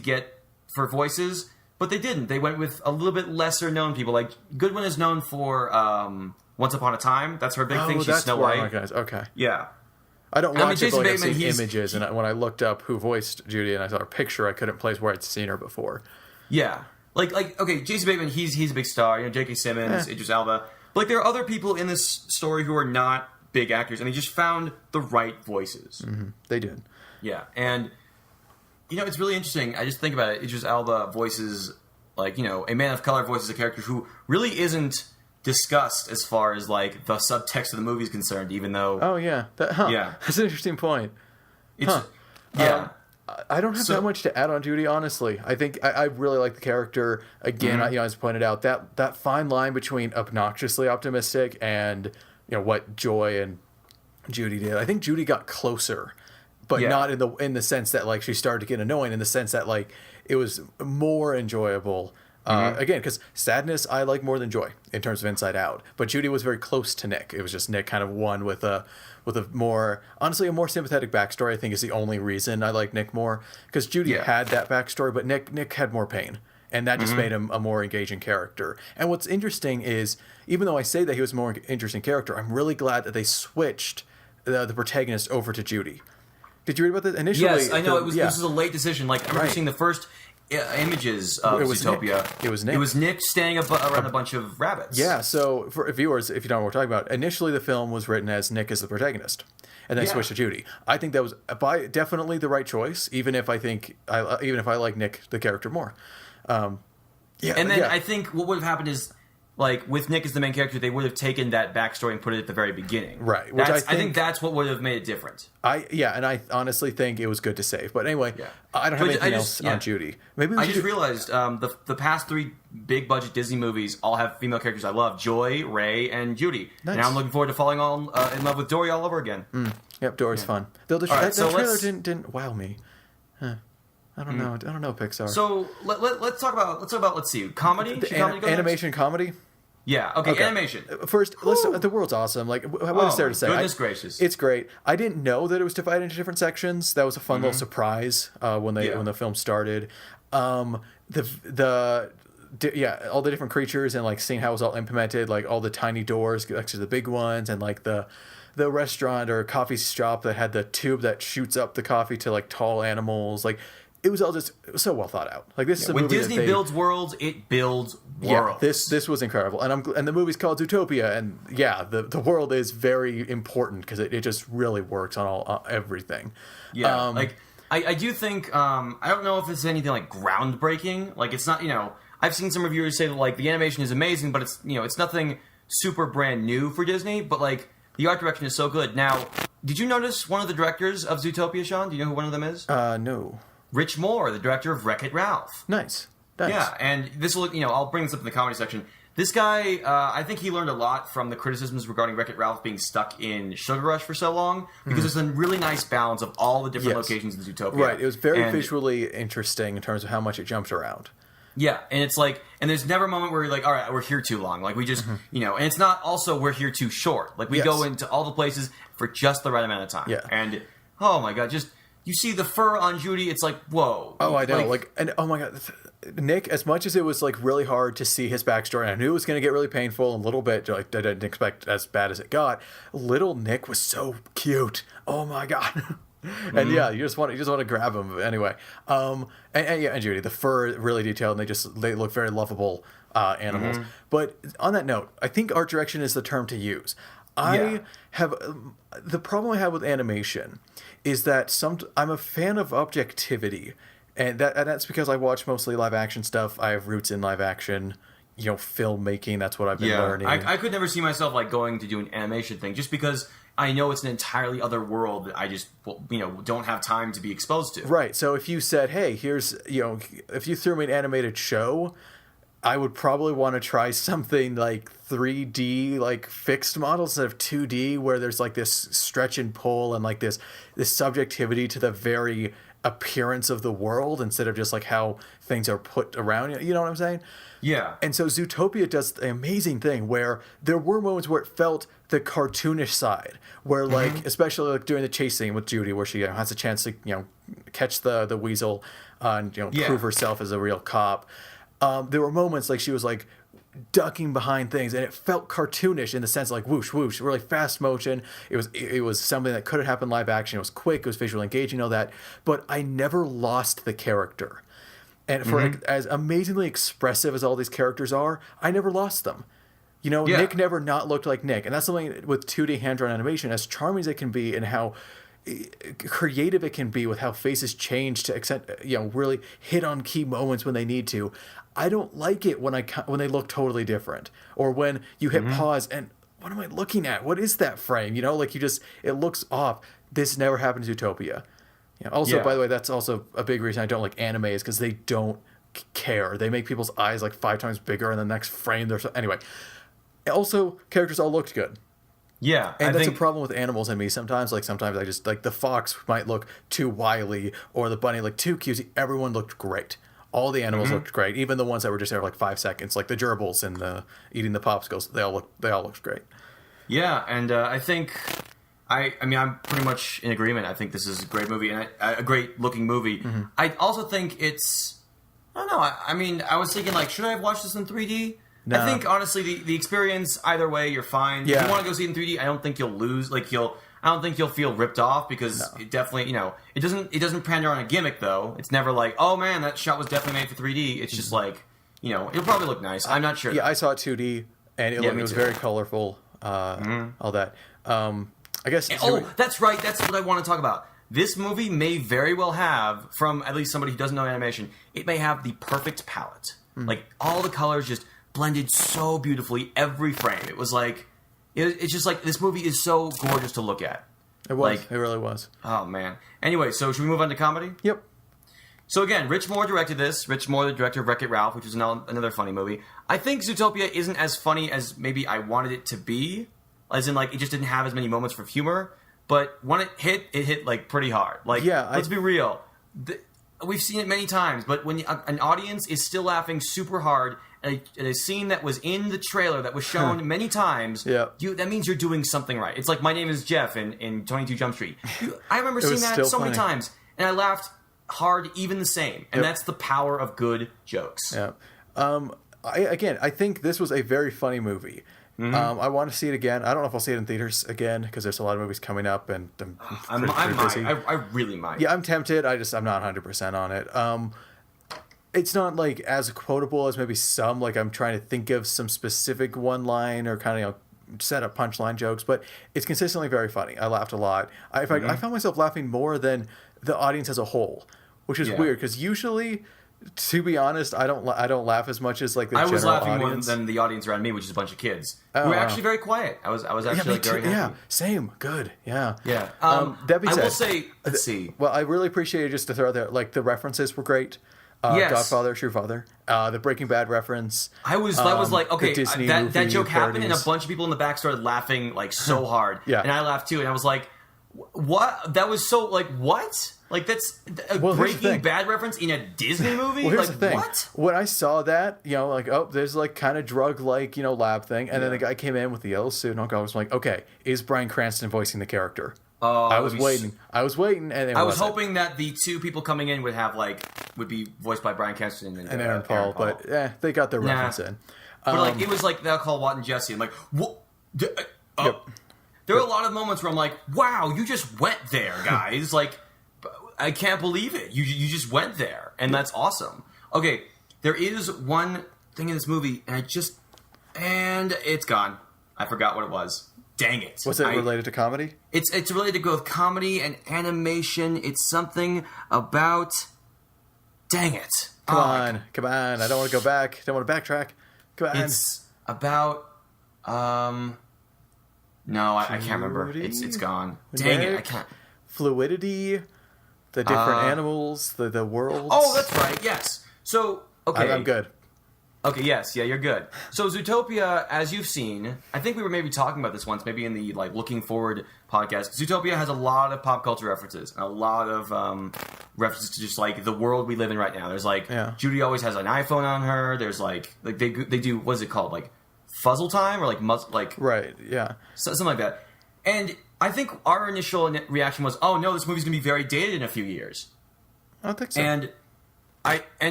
for voices, but they didn't. They went with a little bit lesser known people. Like, Goodwin is known for, Once Upon a Time. That's her big thing. She's Snow White. Oh, guys. Okay. Yeah. I don't watch it, Jason but like, I've Bateman, seen images, and when I looked up who voiced Judy and I saw her picture, I couldn't place where I'd seen her before. Yeah. Like, okay, Jason Bateman, he's a big star. J.K. Simmons, Idris Elba. But, like, there are other people in this story who are not big actors, and they just found the right voices. Mm-hmm. They did. Yeah, and, it's really interesting. I just think about it. Idris Elba voices, like, a man of color voices a character who really isn't discussed as far as, like, the subtext of the movie is concerned, even though... Oh, yeah. Yeah. That's an interesting point. Yeah. I don't have that much to add on Judy, honestly. I think I really like the character. Again, as pointed out, that fine line between obnoxiously optimistic and what Joy and Judy did. I think Judy got closer, but not in the sense that like she started to get annoying. In the sense that like it was more enjoyable. Again, because sadness I like more than joy in terms of Inside Out. But Judy was very close to Nick. It was just Nick kind of won with a more, honestly, a more sympathetic backstory. I think is the only reason I like Nick more. Because Judy had that backstory, but Nick had more pain. And that just made him a more engaging character. And what's interesting is, even though I say that he was a more interesting character, I'm really glad that they switched the protagonist over to Judy. Did you read about this initially? Yes, I know. This was a late decision. Like, I remember seeing the first images of Zootopia. It was Nick. It was Nick standing up around a bunch of rabbits. Yeah, so for viewers, if you don't know what we're talking about, initially the film was written as Nick as the protagonist, and then switched to Judy. I think that was definitely the right choice, even if I like Nick the character more. And then I think what would have happened is, like, with Nick as the main character, they would have taken that backstory and put it at the very beginning. Right. Which I think that's what would have made it different. And I honestly think it was good to save. But anyway, I don't have anything else on Judy. Maybe I just realized the past 3 big budget Disney movies all have female characters I love: Joy, Ray, and Judy. Nice. Now I'm looking forward to falling in love with Dory all over again. Yep, Dory's fun. Though the trailer didn't wow me. I don't know. I don't know Pixar. So let's talk about let's see, comedy. Animation comedy. Yeah. Okay. Animation. First, the world's awesome. Like, what is there to say? Goodness gracious! It's great. I didn't know that it was divided into different sections. That was a fun little surprise when the film started. All the different creatures and like seeing how it was all implemented, like all the tiny doors next to the big ones, and like the restaurant or coffee shop that had the tube that shoots up the coffee to like tall animals. Like, it was so well thought out. Like, this is a movie when Disney builds worlds, it builds worlds. This was incredible, and the movie's called Zootopia, and the world is very important because it just really works on everything. Yeah, I do think I don't know if it's anything like groundbreaking. Like, it's not, I've seen some reviewers say that like the animation is amazing, but it's it's nothing super brand new for Disney. But like the art direction is so good. Now, did you notice one of the directors of Zootopia, Sean? Do you know who one of them is? No. Rich Moore, the director of Wreck-It Ralph. Nice. Yeah, and this will, I'll bring this up in the comedy section. This guy, I think he learned a lot from the criticisms regarding Wreck-It Ralph being stuck in Sugar Rush for so long, because there's a really nice balance of all the different locations in Zootopia. Right, it was very visually interesting in terms of how much it jumps around. Yeah, and it's like, and there's never a moment where you're like, all right, we're here too long. Like, we just, and it's not also we're here too short. Like, we go into all the places for just the right amount of time. Yeah. And, oh my God, you see the fur on Judy, it's like, whoa. Oh, I know. And oh my God, Nick, as much as it was like really hard to see his backstory, I knew it was going to get really painful and a little bit, like, I didn't expect as bad as it got. Little Nick was so cute. Oh my God. And you just want to grab him anyway. And Judy, the fur really detailed, and they look very lovable animals. But on that note, I think art direction is the term to use. The problem I have with animation is that I'm a fan of objectivity, And that's because I watch mostly live action stuff. I have roots in live action, filmmaking. That's what I've been learning. I could never see myself like going to do an animation thing just because I know it's an entirely other world that I just don't have time to be exposed to. Right. So if you said, hey, here's if you threw me an animated show, I would probably want to try something like 3D, like fixed models instead of 2D, where there's like this stretch and pull and like this subjectivity to the very appearance of the world instead of just like how things are put around you. You know what I'm saying? Yeah. And so Zootopia does the amazing thing where there were moments where it felt the cartoonish side, where like especially like during the chase scene with Judy, where she has a chance to catch the weasel and prove herself as a real cop. There were moments like she was like ducking behind things, and it felt cartoonish in the sense like whoosh whoosh, really fast motion. It was something that could have happened live action. It was quick, it was visually engaging, all that. But I never lost the character, and for as amazingly expressive as all these characters are, I never lost them. Nick never not looked like Nick, and that's something with 2D hand-drawn animation, as charming as it can be, and how creative it can be with how faces change to really hit on key moments when they need to. I don't like it when they look totally different, or when you hit pause and what am I looking at? What is that frame? It looks off. This never happened in Zootopia. By the way, that's also a big reason I don't like anime is because they don't care. They make people's eyes like 5 times bigger in the next frame. Anyway. Also, characters all looked good. Yeah, and that's a problem with animals and me sometimes. Like sometimes I just like the fox might look too wily or the bunny like too cutesy. Everyone looked great. All the animals looked great, even the ones that were just there for like 5 seconds, like the gerbils and the eating the popsicles. They all looked great. Yeah, and I think I'm pretty much in agreement. I think this is a great movie and a great looking movie. I also think it's I don't know. I was thinking like, should I have watched this in 3D? No. I think honestly, the experience either way, you're fine. Yeah. If you want to go see it in 3D, I don't think you'll lose. I don't think you'll feel ripped off because it definitely, it doesn't pander on a gimmick though. It's never like, oh man, that shot was definitely made for 3D. It's just like, it'll probably look nice. I'm not sure. Yeah, I saw it 2D and it was very colorful. All that. I guess. That's right. That's what I want to talk about. This movie may very well have, from at least somebody who doesn't know animation, it may have the perfect palette. Like all the colors just blended so beautifully every frame. It was like, it's just like, this movie is so gorgeous to look at. It was. It really was. Oh, man. Anyway, so should we move on to comedy? Yep. So again, Rich Moore directed this. Rich Moore, the director of Wreck-It Ralph, which is another funny movie. I think Zootopia isn't as funny as maybe I wanted it to be. As in, like, it just didn't have as many moments for humor. But when it hit like, pretty hard. Like, let's be real. We've seen it many times, but when an audience is still laughing super hard at a scene that was in the trailer that was shown many times, that means you're doing something right. It's like My Name is Jeff in 22 Jump Street. I remember seeing that so many times, and I laughed hard even the same. And that's the power of good jokes. Yeah. I think this was a very funny movie. I want to see it again. I don't know if I'll see it in theaters again because there's a lot of movies coming up, and I'm pretty busy. I really might. Yeah, I'm tempted. I'm not 100% on it. It's not like as quotable as maybe some. Like I'm trying to think of some specific one line or kind of set up punchline jokes, but it's consistently very funny. I laughed a lot. I found myself laughing more than the audience as a whole, which is weird because usually, to be honest, I don't laugh as much as like the general audience. I was laughing more than the audience around me, which is a bunch of kids who were actually very quiet. I was actually very happy. Yeah, same. Good. Yeah. Yeah. That being said, I will say, let's see. Well, I really appreciated just to throw out there, like the references were great. Godfather, True Father, the Breaking Bad reference. I was like, okay, that joke happened, and a bunch of people in the back started laughing like so hard, and I laughed too, and I was like, what? That was so like what? Like that's a Breaking Bad reference in a Disney movie? Well, here's like the thing. What? When I saw that, like, oh, there's like kind of drug like lab thing, and then the guy came in with the yellow suit, and I was like, okay, is Bryan Cranston voicing the character? I was waiting, and I was hoping that the two people coming in would be voiced by Bryan Cranston and Aaron Paul, but they got their reference in. But it was like they'll call Watt and Jesse. I'm like, what? There were a lot of moments where I'm like, wow, you just went there, guys. Like, I can't believe it. You just went there, and that's awesome. Okay, there is one thing in this movie, and it's gone. I forgot what it was. Dang it. Was it related to comedy? It's related to both comedy and animation. It's something about Dang it. Come on. I don't want to go back. Don't want to backtrack. Come on. It's about... No, I can't remember. It's gone. Dang it, I can't... Fluidity, the different animals, the worlds. Oh, that's right, yes. So, okay. I'm good. Okay, yes, yeah, you're good. So Zootopia, as you've seen, I think we were maybe talking about this once, maybe in the Looking Forward podcast. Zootopia has a lot of pop culture references, and a lot of references to just the world we live in right now. There's Judy always has an iPhone on her. There's they do, what is it called? Fuzzle time or right, yeah, something like that. And I think our initial reaction was, oh no, this movie's gonna be very dated in a few years. I don't think so. And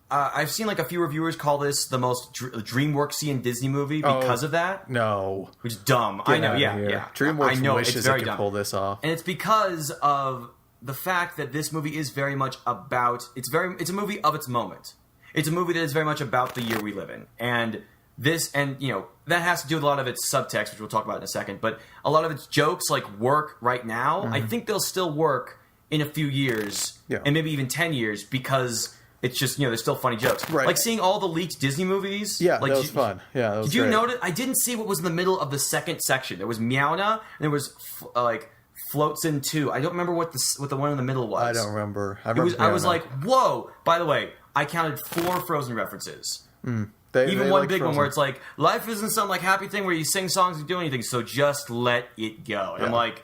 I've seen a few reviewers call this the most DreamWorksy Disney movie because of that. No, which is dumb. Get I know, out yeah, of here. yeah. DreamWorks I know wishes it's very it could dumb. pull this off, and it's because of the fact that this movie is very much about. It's a movie of its moment. It's a movie that is very much about the year we live in, and that has to do with a lot of its subtext, which we'll talk about in a second. But a lot of its jokes work right now. I think they'll still work in a few years, and maybe even 10 years, because it's just there's still funny jokes. Right. Seeing all the leaked Disney movies. Yeah, that was fun. Yeah, that was did you great. notice? I didn't see what was in the middle of the second section. There was Meowna, and there was Floats in 2. I don't remember what the one in the middle was. I don't remember. I was like, whoa! By the way, I counted 4 Frozen references. They one big Frozen. one where it's life isn't some happy thing where you sing songs and do anything, so just let it go. And I'm like,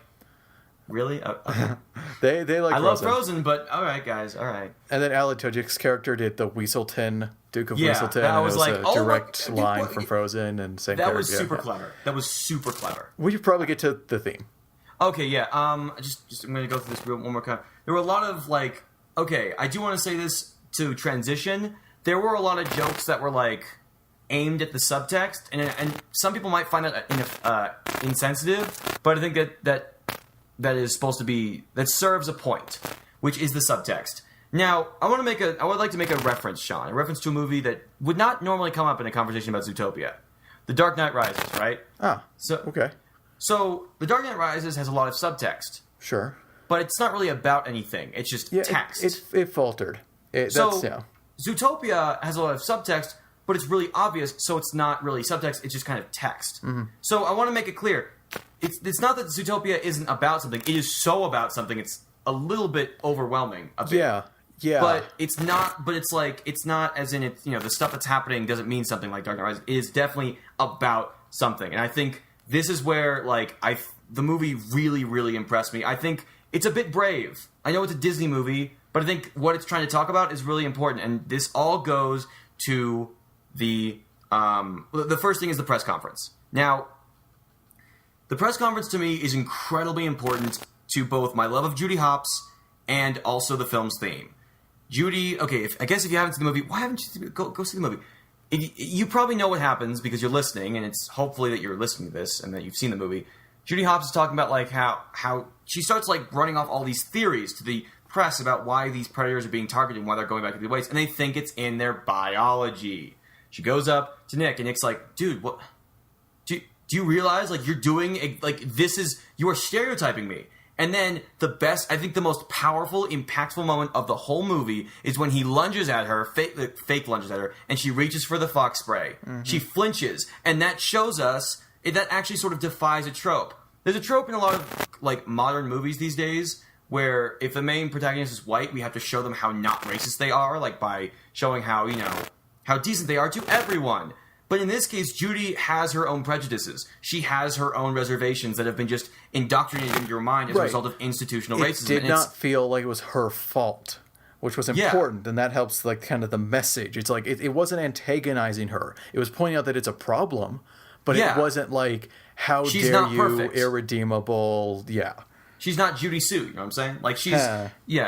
really? Okay. they like I Frozen. love Frozen, but all right, guys, all right. And then Alan Tudyk's character did the Weaselton, Duke of Weaselton. That was and it was a direct line from Frozen and same That character. was super clever. That was super clever. We should probably get to the theme. Okay, yeah. Just I'm gonna go through this one more time. There were a lot of okay, I do want to say this to transition. There were a lot of jokes that were aimed at the subtext, and some people might find that insensitive, but I think that is supposed to be, that serves a point, which is the subtext. Now, I would like to make a reference, Sean, a reference to a movie that would not normally come up in a conversation about Zootopia. The Dark Knight Rises, right? Okay. So, The Dark Knight Rises has a lot of subtext. Sure. But it's not really about anything. It's just text. It faltered. Zootopia has a lot of subtext, but it's really obvious, so it's not really subtext, it's just kind of text. Mm-hmm. So I want to make it clear, it's not that Zootopia isn't about something, it is so about something, it's a little bit overwhelming. A bit. Yeah. But it's not, it's not as in it's, the stuff that's happening doesn't mean something like Dark Knight Rises. It is definitely about something. And I think this is where, the movie really, really impressed me. I think it's a bit brave. I know it's a Disney movie, but I think what it's trying to talk about is really important. And this all goes to the first thing is the press conference. Now, the press conference to me is incredibly important to both my love of Judy Hopps and also the film's theme. Judy, okay, I guess if you haven't seen the movie, why haven't you go see the movie? You probably know what happens because you're listening, and it's hopefully that you're listening to this and that you've seen the movie. Judy Hopps is talking about how she starts running off all these theories to the press about why these predators are being targeted and why they're going back to the waste, and they think it's in their biology. She goes up to Nick, and Nick's like, dude, what? Do you realize, you're doing, you are stereotyping me. And then I think the most powerful, impactful moment of the whole movie is when he lunges at her, fake lunges at her, and she reaches for the fox spray. Mm-hmm. She flinches, and that shows us, that actually sort of defies a trope. There's a trope in a lot of, modern movies these days, where if the main protagonist is white, we have to show them how not racist they are, by showing how, how decent they are to everyone. But in this case, Judy has her own prejudices. She has her own reservations that have been just indoctrinated into your mind as a result of institutional racism. It did not feel like it was her fault, which was important, and that helps, kind of the message. It's it wasn't antagonizing her. It was pointing out that it's a problem, but it wasn't how she's dare not you, perfect. Irredeemable, She's not Judy Sue, you know what I'm saying?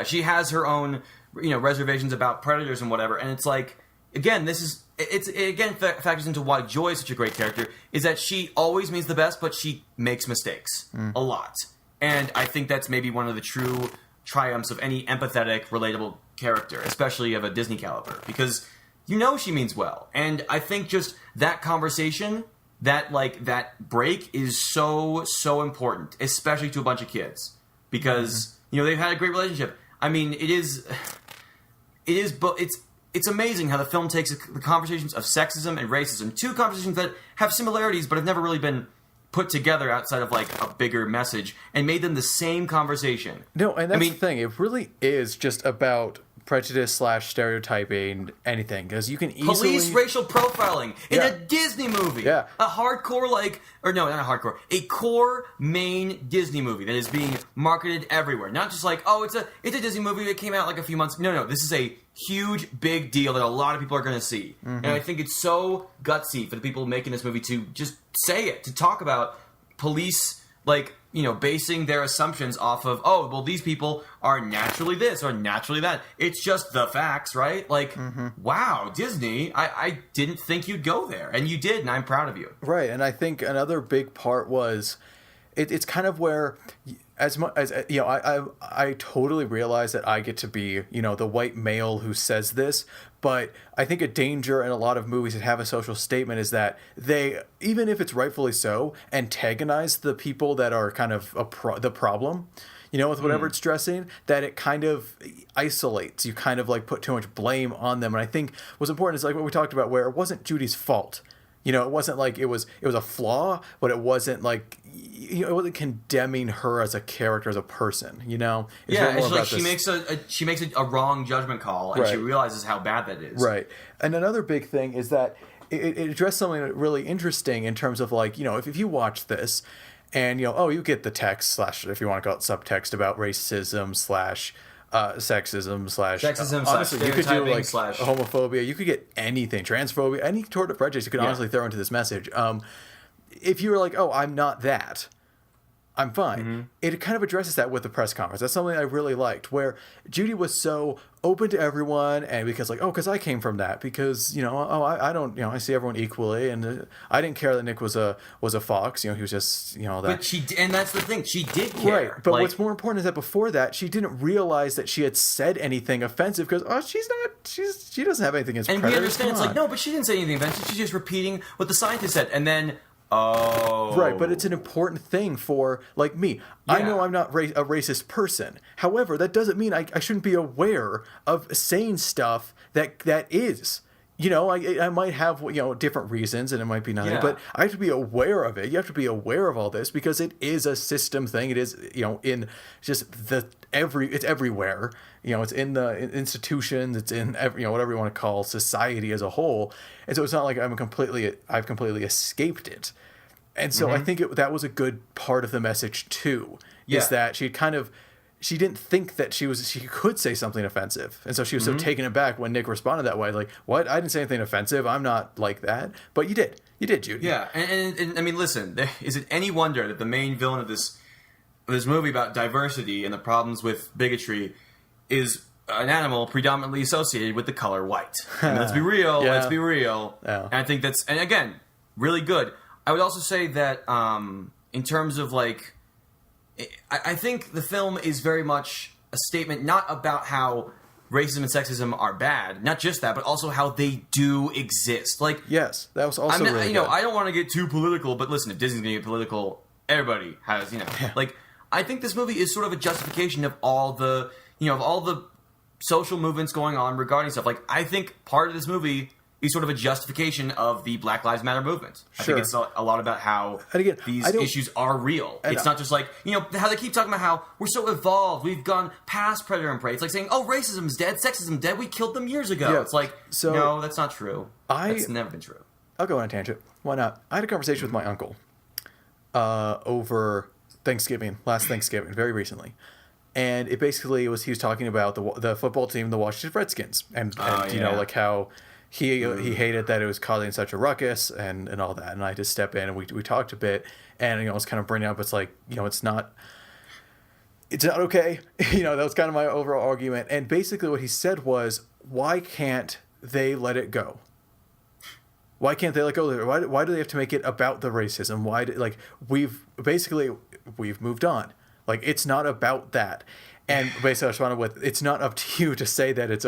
She has her own, reservations about predators and whatever, and it's again, it factors into why Joy is such a great character, is that she always means the best, but she makes mistakes a lot. And I think that's maybe one of the true triumphs of any empathetic, relatable character, especially of a Disney caliber, because she means well. And I think just that conversation, that break is so, so important, especially to a bunch of kids, because, they've had a great relationship. I mean, it is... it is, but it's amazing how the film takes the conversations of sexism and racism, two conversations that have similarities but have never really been put together outside of like a bigger message, and made them the same conversation. No, and that's the thing. It really is just about prejudice / stereotyping anything, because you can easily police racial profiling in a Disney movie. Yeah, a hardcore not a hardcore, a core main Disney movie that is being marketed everywhere. Not just like, oh, it's a Disney movie that came out like a few months. No, this is a huge big deal that a lot of people are going to see, and I think it's so gutsy for the people making this movie to just say it, to talk about police basing their assumptions off of, oh, well, these people are naturally this or naturally that. It's just the facts, right? Like, wow, Disney, I didn't think you'd go there. And you did, and I'm proud of you. Right, and I think another big part was, it's kind of where, as much as, I totally realize that I get to be, the white male who says this, but I think a danger in a lot of movies that have a social statement is that they, even if it's rightfully so, antagonize the people that are kind of the problem, with whatever it's addressing, that it kind of isolates. You kind of like put too much blame on them. And I think what's important is like what we talked about, where it wasn't Judy's fault. It wasn't like it was a flaw, but it wasn't like, it wasn't condemning her as a character, as a person, It's like she makes a wrong judgment call, and she realizes how bad that is. Right. And another big thing is that it addressed something really interesting in terms of like, if you watch this and, you get the text / if you want to call it subtext about racism / sexism / honestly, you could do like homophobia, you could get anything, transphobia, any sort of prejudice you could honestly throw into this message. If you were like, oh, I'm not that, I'm fine. It kind of addresses that with the press conference. That's something I really liked, where Judy was so open to everyone, and because I came from that, because I don't, I see everyone equally, and I didn't care that Nick was a fox, he was just that. But and that's the thing, she did care. Right, but what's more important is that before that, she didn't realize that she had said anything offensive, because she doesn't have anything against predators. And we understand it's like, no, but she didn't say anything offensive. She's just repeating what the scientist said, and then. Oh. Right, but it's an important thing for, like, me. Yeah. I know I'm not a racist person. However, that doesn't mean I shouldn't be aware of saying stuff that is. I might have, different reasons, and it might be nothing, but I have to be aware of it. You have to be aware of all this, because it is a system thing. It is, in just it's everywhere. It's in the institutions, it's in whatever you want to call society as a whole. And so it's not like I've completely escaped it. And so I think that was a good part of the message too, is that she didn't think that she could say something offensive. And so she was so taken aback when Nick responded that way. Like, what? I didn't say anything offensive. I'm not like that. But you did. You did, Judy. Yeah. And I mean, listen, is it any wonder that the main villain of this movie about diversity and the problems with bigotry is an animal predominantly associated with the color white? I mean, let's be real. Yeah. Let's be real. Yeah. And I think that's, and again, really good. I would also say that in terms of like, I think the film is very much a statement not about how racism and sexism are bad, not just that, but also how they do exist. Like, yes, that was also really good. I don't want to get too political, but listen, if Disney's going to get political, everybody has, like, I think this movie is sort of a justification of all the, of all the social movements going on regarding stuff. Like, I think part of this movie is sort of a justification of the Black Lives Matter movement. I think it's a lot about how these issues are real. It's not just like, how they keep talking about how we're so evolved, we've gone past predator and prey. It's like saying, oh, racism's dead, sexism's dead, we killed them years ago. Yeah. It's like, no, that's not true. That's never been true. I'll go on a tangent. Why not? I had a conversation with my uncle over last Thanksgiving, very recently. And it basically was, he was talking about the football team, the Washington Redskins, and like how he hated that it was causing such a ruckus and all that. And I had to step in and we talked a bit, and I was kind of bringing up, it's like, it's not okay. That was kind of my overall argument. And basically what he said was, why can't they let it go? Why can't they let go? Why do they have to make it about the racism? We've moved on. Like, it's not about that. And basically, I responded with, "It's not up to you to say that it's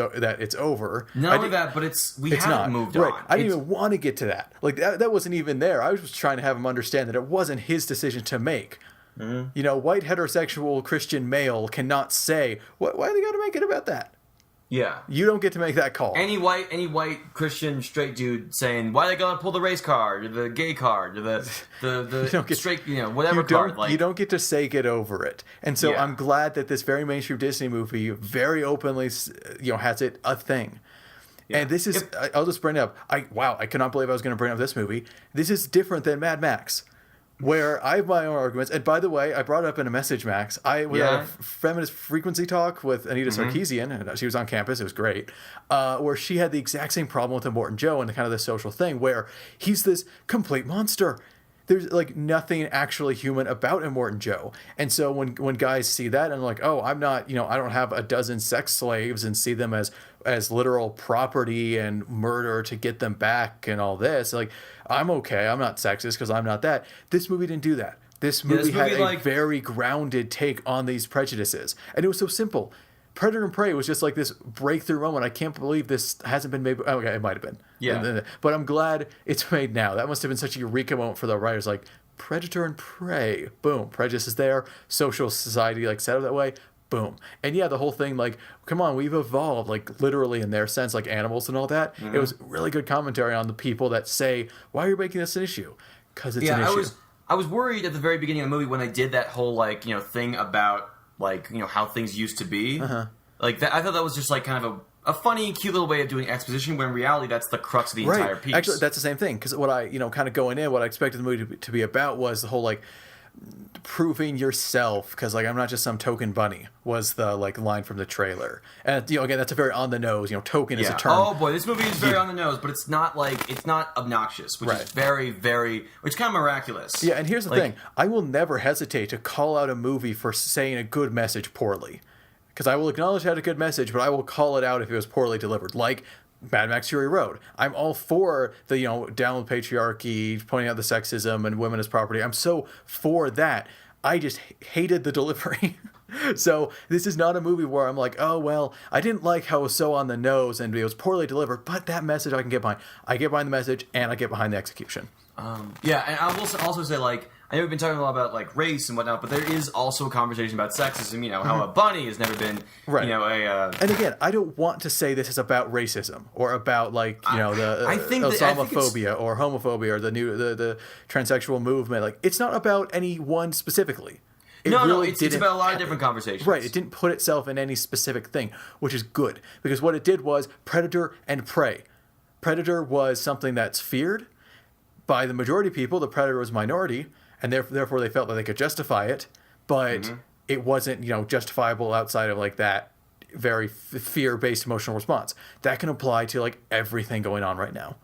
over." Not only that, but we haven't moved on. I didn't even want to get to that. Like, that wasn't even there. I was just trying to have him understand that it wasn't his decision to make. Mm-hmm. White heterosexual Christian male cannot say, why do they got to make it about that? Yeah. You don't get to make that call. Any white Christian straight dude saying, why are they gonna pull the race card or the gay card or the straight, whatever card. You don't get to say get over it. And so Yeah. I'm glad that this very mainstream Disney movie very openly, has it a thing. Yeah. And this is, I'll just bring it up. I cannot believe I was going to bring up this movie. This is different than Mad Max, where I have my own arguments. And by the way, I brought it up in a message, Max. We had a feminist frequency talk with Anita Sarkeesian, and she was on campus. It was great. Where she had the exact same problem with Immortan Joe and the kind of the social thing where he's this complete monster. There's like nothing actually human about Immortan Joe. And so when guys see that and like, oh, I'm not, I don't have a dozen sex slaves and see them as literal property and murder to get them back and all this, like, I'm okay. I'm not sexist because I'm not that. This movie didn't do that. This movie had a very grounded take on these prejudices. And it was so simple. Predator and Prey was just like this breakthrough moment. I can't believe this hasn't been made. Okay, it might have been. Yeah. But I'm glad it's made now. That must have been such a eureka moment for the writers. Like, Predator and Prey. Boom. Prejudice is there. Social society, like, set up that way. Boom. And yeah, the whole thing, like, come on, we've evolved, like, literally in their sense, like animals and all that. Mm-hmm. It was really good commentary on the people that say, why are you making this an issue? Because it's an issue. I was worried at the very beginning of the movie when they did that whole, like, thing about, like, how things used to be. Uh-huh. Like, that, I thought that was just, like, kind of a funny, cute little way of doing exposition, when in reality that's the crux of the entire piece. Actually, that's the same thing, because what I, kind of going in, what I expected the movie to be about was the whole, like, proving yourself, because, like, I'm not just some token bunny, was the, like, line from the trailer. And, again, that's a very on the nose, token is a term. Oh, boy, this movie is very on the nose, but it's not, like, it's not obnoxious, which is very, very, which is kind of miraculous. Yeah, and here's the thing. I will never hesitate to call out a movie for saying a good message poorly. Because I will acknowledge it had a good message, but I will call it out if it was poorly delivered. Like Mad Max Fury Road. I'm all for the, down with patriarchy, pointing out the sexism and women as property. I'm so for that. I just hated the delivery. So this is not a movie where I'm like, oh, well, I didn't like how it was so on the nose and it was poorly delivered, but that message I can get behind. I get behind the message and I get behind the execution. Yeah, and I will also say, like, I know we've been talking a lot about, like, race and whatnot, but there is also a conversation about sexism, how a bunny has never been, And again, I don't want to say this is about racism or about, like, Islamophobia or homophobia or the transsexual movement. Like, it's not about anyone specifically. It's about a lot of different conversations. Right, it didn't put itself in any specific thing, which is good. Because what it did was Predator and Prey. Predator was something that's feared by the majority of people. The Predator was minority, and therefore they felt that they could justify it, but it wasn't, justifiable outside of, like, that very fear-based emotional response. That can apply to, like, everything going on right now.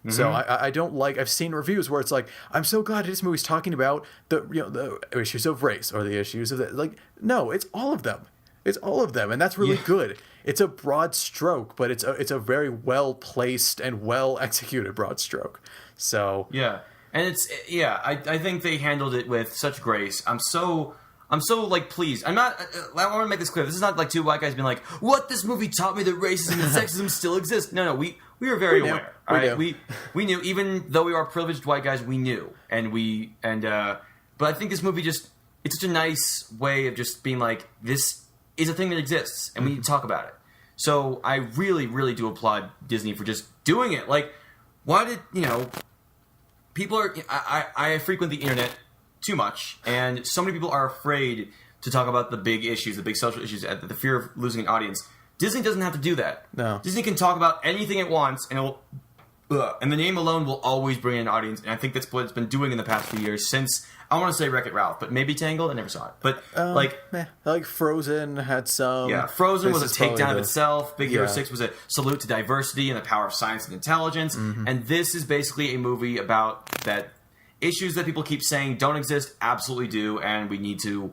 Mm-hmm. So I don't like, I've seen reviews where it's like, I'm so glad this movie's talking about the issues of race or the issues of like, no, it's all of them. It's all of them, and that's really good. It's a broad stroke, but it's a very well placed and well executed broad stroke. So yeah, and I think they handled it with such grace. I'm so like pleased. I want to make this clear. This is not like two white guys being like, "What, this movie taught me that racism and sexism still exist." No, we were very aware. All right, we knew, even though we are privileged white guys, we knew, but I think this movie it's such a nice way of just being like, this is a thing that exists, and we need to talk about it. So I really, really do applaud Disney for just doing it. Like, why did people are? I frequent the internet too much, and so many people are afraid to talk about the big issues, the big social issues, the fear of losing an audience. Disney doesn't have to do that. No. Disney can talk about anything it wants, and and the name alone will always bring in an audience. And I think that's what it's been doing in the past few years since, I want to say Wreck-It Ralph, but maybe Tangled. I never saw it. But like Frozen had some. Yeah, Frozen was a takedown of itself. Big Hero 6 was a salute to diversity and the power of science and intelligence. Mm-hmm. And this is basically a movie about that issues that people keep saying don't exist, absolutely do, and we need to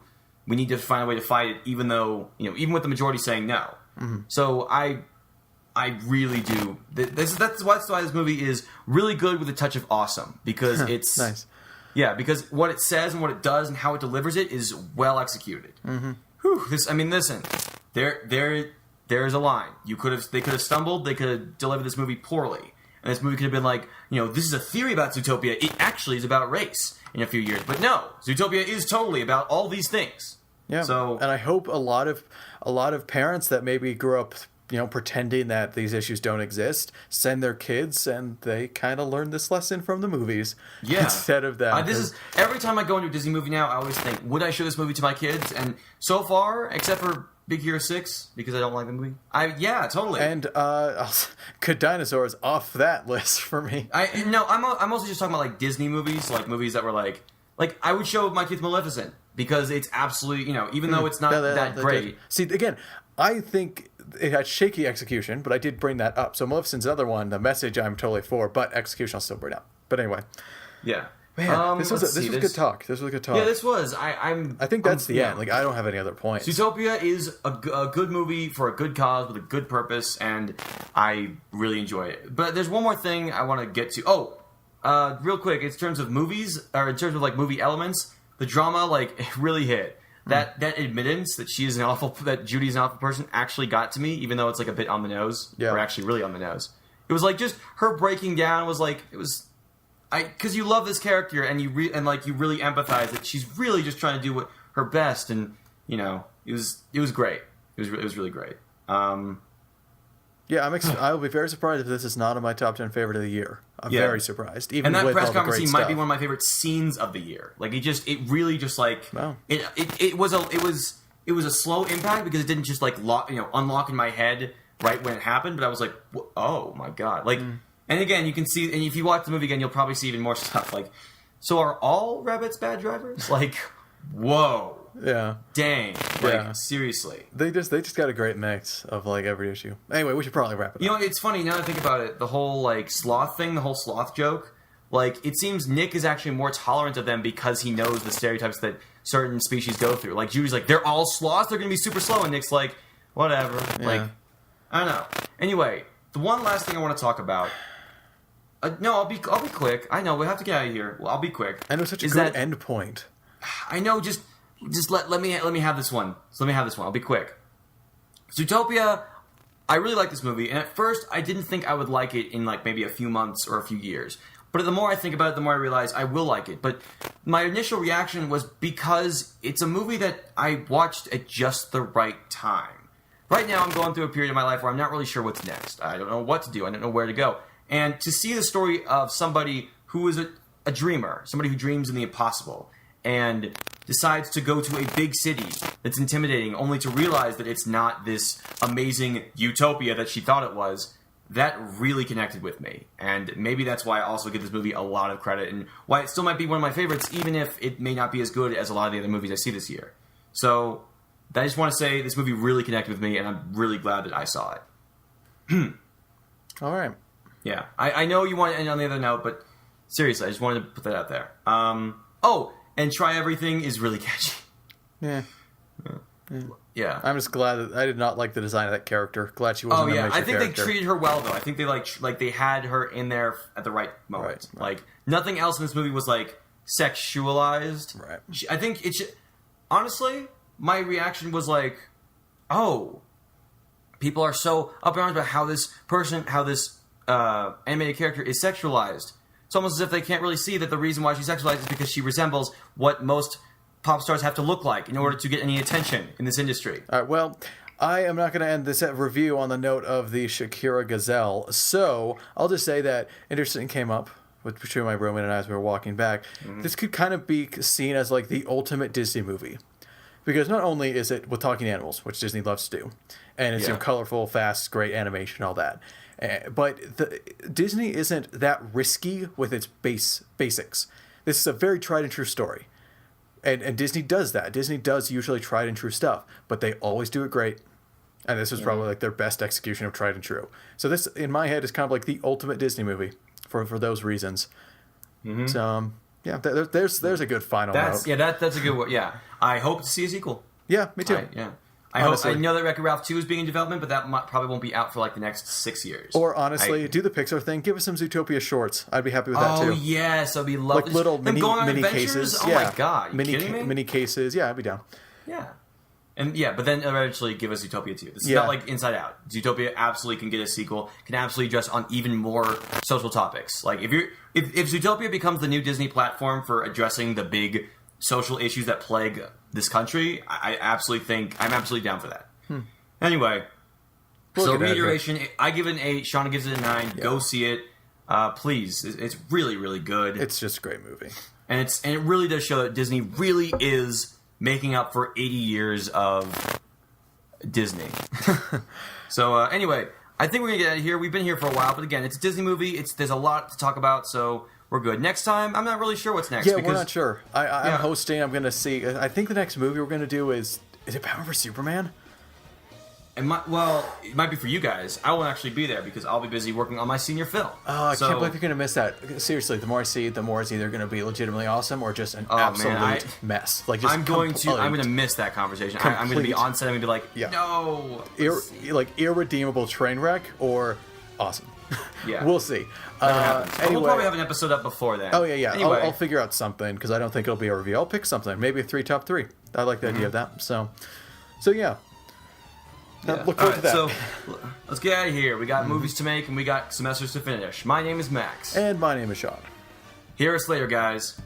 find a way to fight it, even though, even with the majority saying no. Mm-hmm. So I really do. That's why this movie is really good with a touch of awesome, because it's nice. Yeah, because what it says and what it does and how it delivers it is well executed. Mm-hmm. Whew, listen, there's a line. They could have stumbled. They could have delivered this movie poorly, and this movie could have been like, this is a theory about Zootopia. It actually is about race in a few years, but no, Zootopia is totally about all these things. Yeah. So, and I hope a lot of parents that maybe grew up pretending that these issues don't exist, send their kids, and they kind of learn this lesson from the movies. Yeah. Instead of that. This is every time I go into a Disney movie now, I always think, would I show this movie to my kids? And so far, except for Big Hero 6, because I don't like the movie. Yeah, totally. And Good Dinosaurs off that list for me. I'm mostly just talking about like Disney movies, like movies that were like I would show my kids Maleficent because it's absolutely, even though it's not that great. See, again, I think it had shaky execution, but I did bring that up. So Maleficent's another one. The message I'm totally for, but execution I'll still bring up. But anyway. Yeah. Man, this was good talk. This was a good talk. Yeah, this was. I think that's the end. Like, I don't have any other points. Zootopia is a good movie for a good cause with a good purpose, and I really enjoy it. But there's one more thing I want to get to. Real quick, in terms of movies, or in terms of like movie elements, the drama it really hit. That admittance that that Judy's an awful person actually got to me, even though it's like a bit on the nose, or actually really on the nose. It was like just her breaking down because you love this character and you really empathize that she's really just trying to do her best, and it was great. It was really great. Yeah, I'll be very surprised if this is not on my top 10 favorite of the year. I'm very surprised. Even and that with press all the conference great scene might stuff. be one of my favorite scenes of the year. It really just Wow. it was a slow impact because it didn't just unlock in my head right when it happened. But I was like, oh my god! And again, you can see, and if you watch the movie again, you'll probably see even more stuff. So are all rabbits bad drivers? Whoa. Yeah. Dang. Seriously. They just got a great mix of every issue. Anyway, we should probably wrap it up. It's funny now that I think about it, the whole sloth thing, the whole sloth joke, it seems Nick is actually more tolerant of them because he knows the stereotypes that certain species go through. Judy's they're all sloths, they're going to be super slow, and Nick's whatever. Yeah. I don't know. Anyway, the one last thing I want to talk about. No, I'll be quick. I know we have to get out of here. Well, I'll be quick. And it was such a good end point. I know. Just let me have this one. So let me have this one. I'll be quick. Zootopia. I really like this movie, and at first I didn't think I would like it in maybe a few months or a few years. But the more I think about it, the more I realize I will like it. But my initial reaction was because it's a movie that I watched at just the right time. Right now, I'm going through a period of my life where I'm not really sure what's next. I don't know what to do. I don't know where to go. And to see the story of somebody who is a dreamer, somebody who dreams in the impossible, and decides to go to a big city that's intimidating, only to realize that it's not this amazing utopia that she thought it was, that really connected with me. And maybe that's why I also give this movie a lot of credit, and why it still might be one of my favorites, even if it may not be as good as a lot of the other movies I see this year. So, I just want to say this movie really connected with me, and I'm really glad that I saw it. All right. Yeah, I know you want to end on the other note, but seriously, I just wanted to put that out there. And Try Everything is really catchy. Yeah. Yeah. I'm just glad that I did not like the design of that character. Glad she wasn't a major I think character. they treated her well, though. I think they they had her in there at the right moment. Right. Nothing else in this movie was sexualized. Right. I think it should... Honestly, my reaction was oh, people are so up in arms about how this animated character is sexualized. It's almost as if they can't really see that the reason why she's sexualized is because she resembles what most pop stars have to look like in order to get any attention in this industry. All right, well, I am not going to end this review on the note of the Shakira Gazelle, so I'll just say that interesting came up between my roommate and I as we were walking back. Mm-hmm. This could kind of be seen as the ultimate Disney movie. Because not only is it with talking animals, which Disney loves to do, and it's colorful, fast, great animation, all that, but Disney isn't that risky with its basics. This is a very tried and true story, and Disney does that. Disney does usually tried and true stuff, but they always do it great. And this was probably their best execution of tried and true. So this, in my head, is kind of the ultimate Disney movie for those reasons. Mm-hmm. So yeah, there's a good final note. Yeah, that's a good one. Yeah, I hope to see a sequel. Yeah, me too. I know that Wreck-It Ralph 2 is being in development, but that probably won't be out for the next 6 years. Or honestly, do the Pixar thing. Give us some Zootopia shorts. I'd be happy with that too. Oh yes, I'd be lovely. Little mini adventures? cases. Oh my god, you kidding me? Mini cases. Yeah, I'd be down. Yeah. But then eventually give us Zootopia 2. This is not like Inside Out. Zootopia absolutely can get a sequel, can absolutely address on even more social topics. If Zootopia becomes the new Disney platform for addressing the big social issues that plague this country, I'm absolutely down for that. Anyway, So get out of here. reiteration, I give it an 8. Shauna gives it a 9. Yeah. Go see it, please. It's really, really good. It's just a great movie. And it really does show that Disney really is making up for 80 years of Disney. So anyway, I think we're gonna get out of here. We've been here for a while, but again, it's a Disney movie. There's a lot to talk about, so we're good. Next time, I'm not really sure what's next. Yeah, because, we're not sure. I'm hosting. I'm gonna see. I think the next movie we're gonna do is it Batman vs Superman? It might be for you guys. I won't actually be there because I'll be busy working on my senior film. Oh, I can't believe you're gonna miss that. Seriously, the more I see it, the more it's either gonna be legitimately awesome or just an absolute mess. Like just I'm gonna miss that conversation. I'm gonna be on set. I'm gonna be like, no, irredeemable train wreck or awesome. Yeah, we'll see. Anyway, anyway, we'll probably have an episode up before then. Oh yeah. Anyway. I'll figure out something because I don't think it'll be a review. I'll pick something. Maybe a top three. I like the idea of that. So yeah. Look forward to that. So let's get out of here. We got movies to make and we got semesters to finish. My name is Max. And my name is Sean. Hear us later, guys.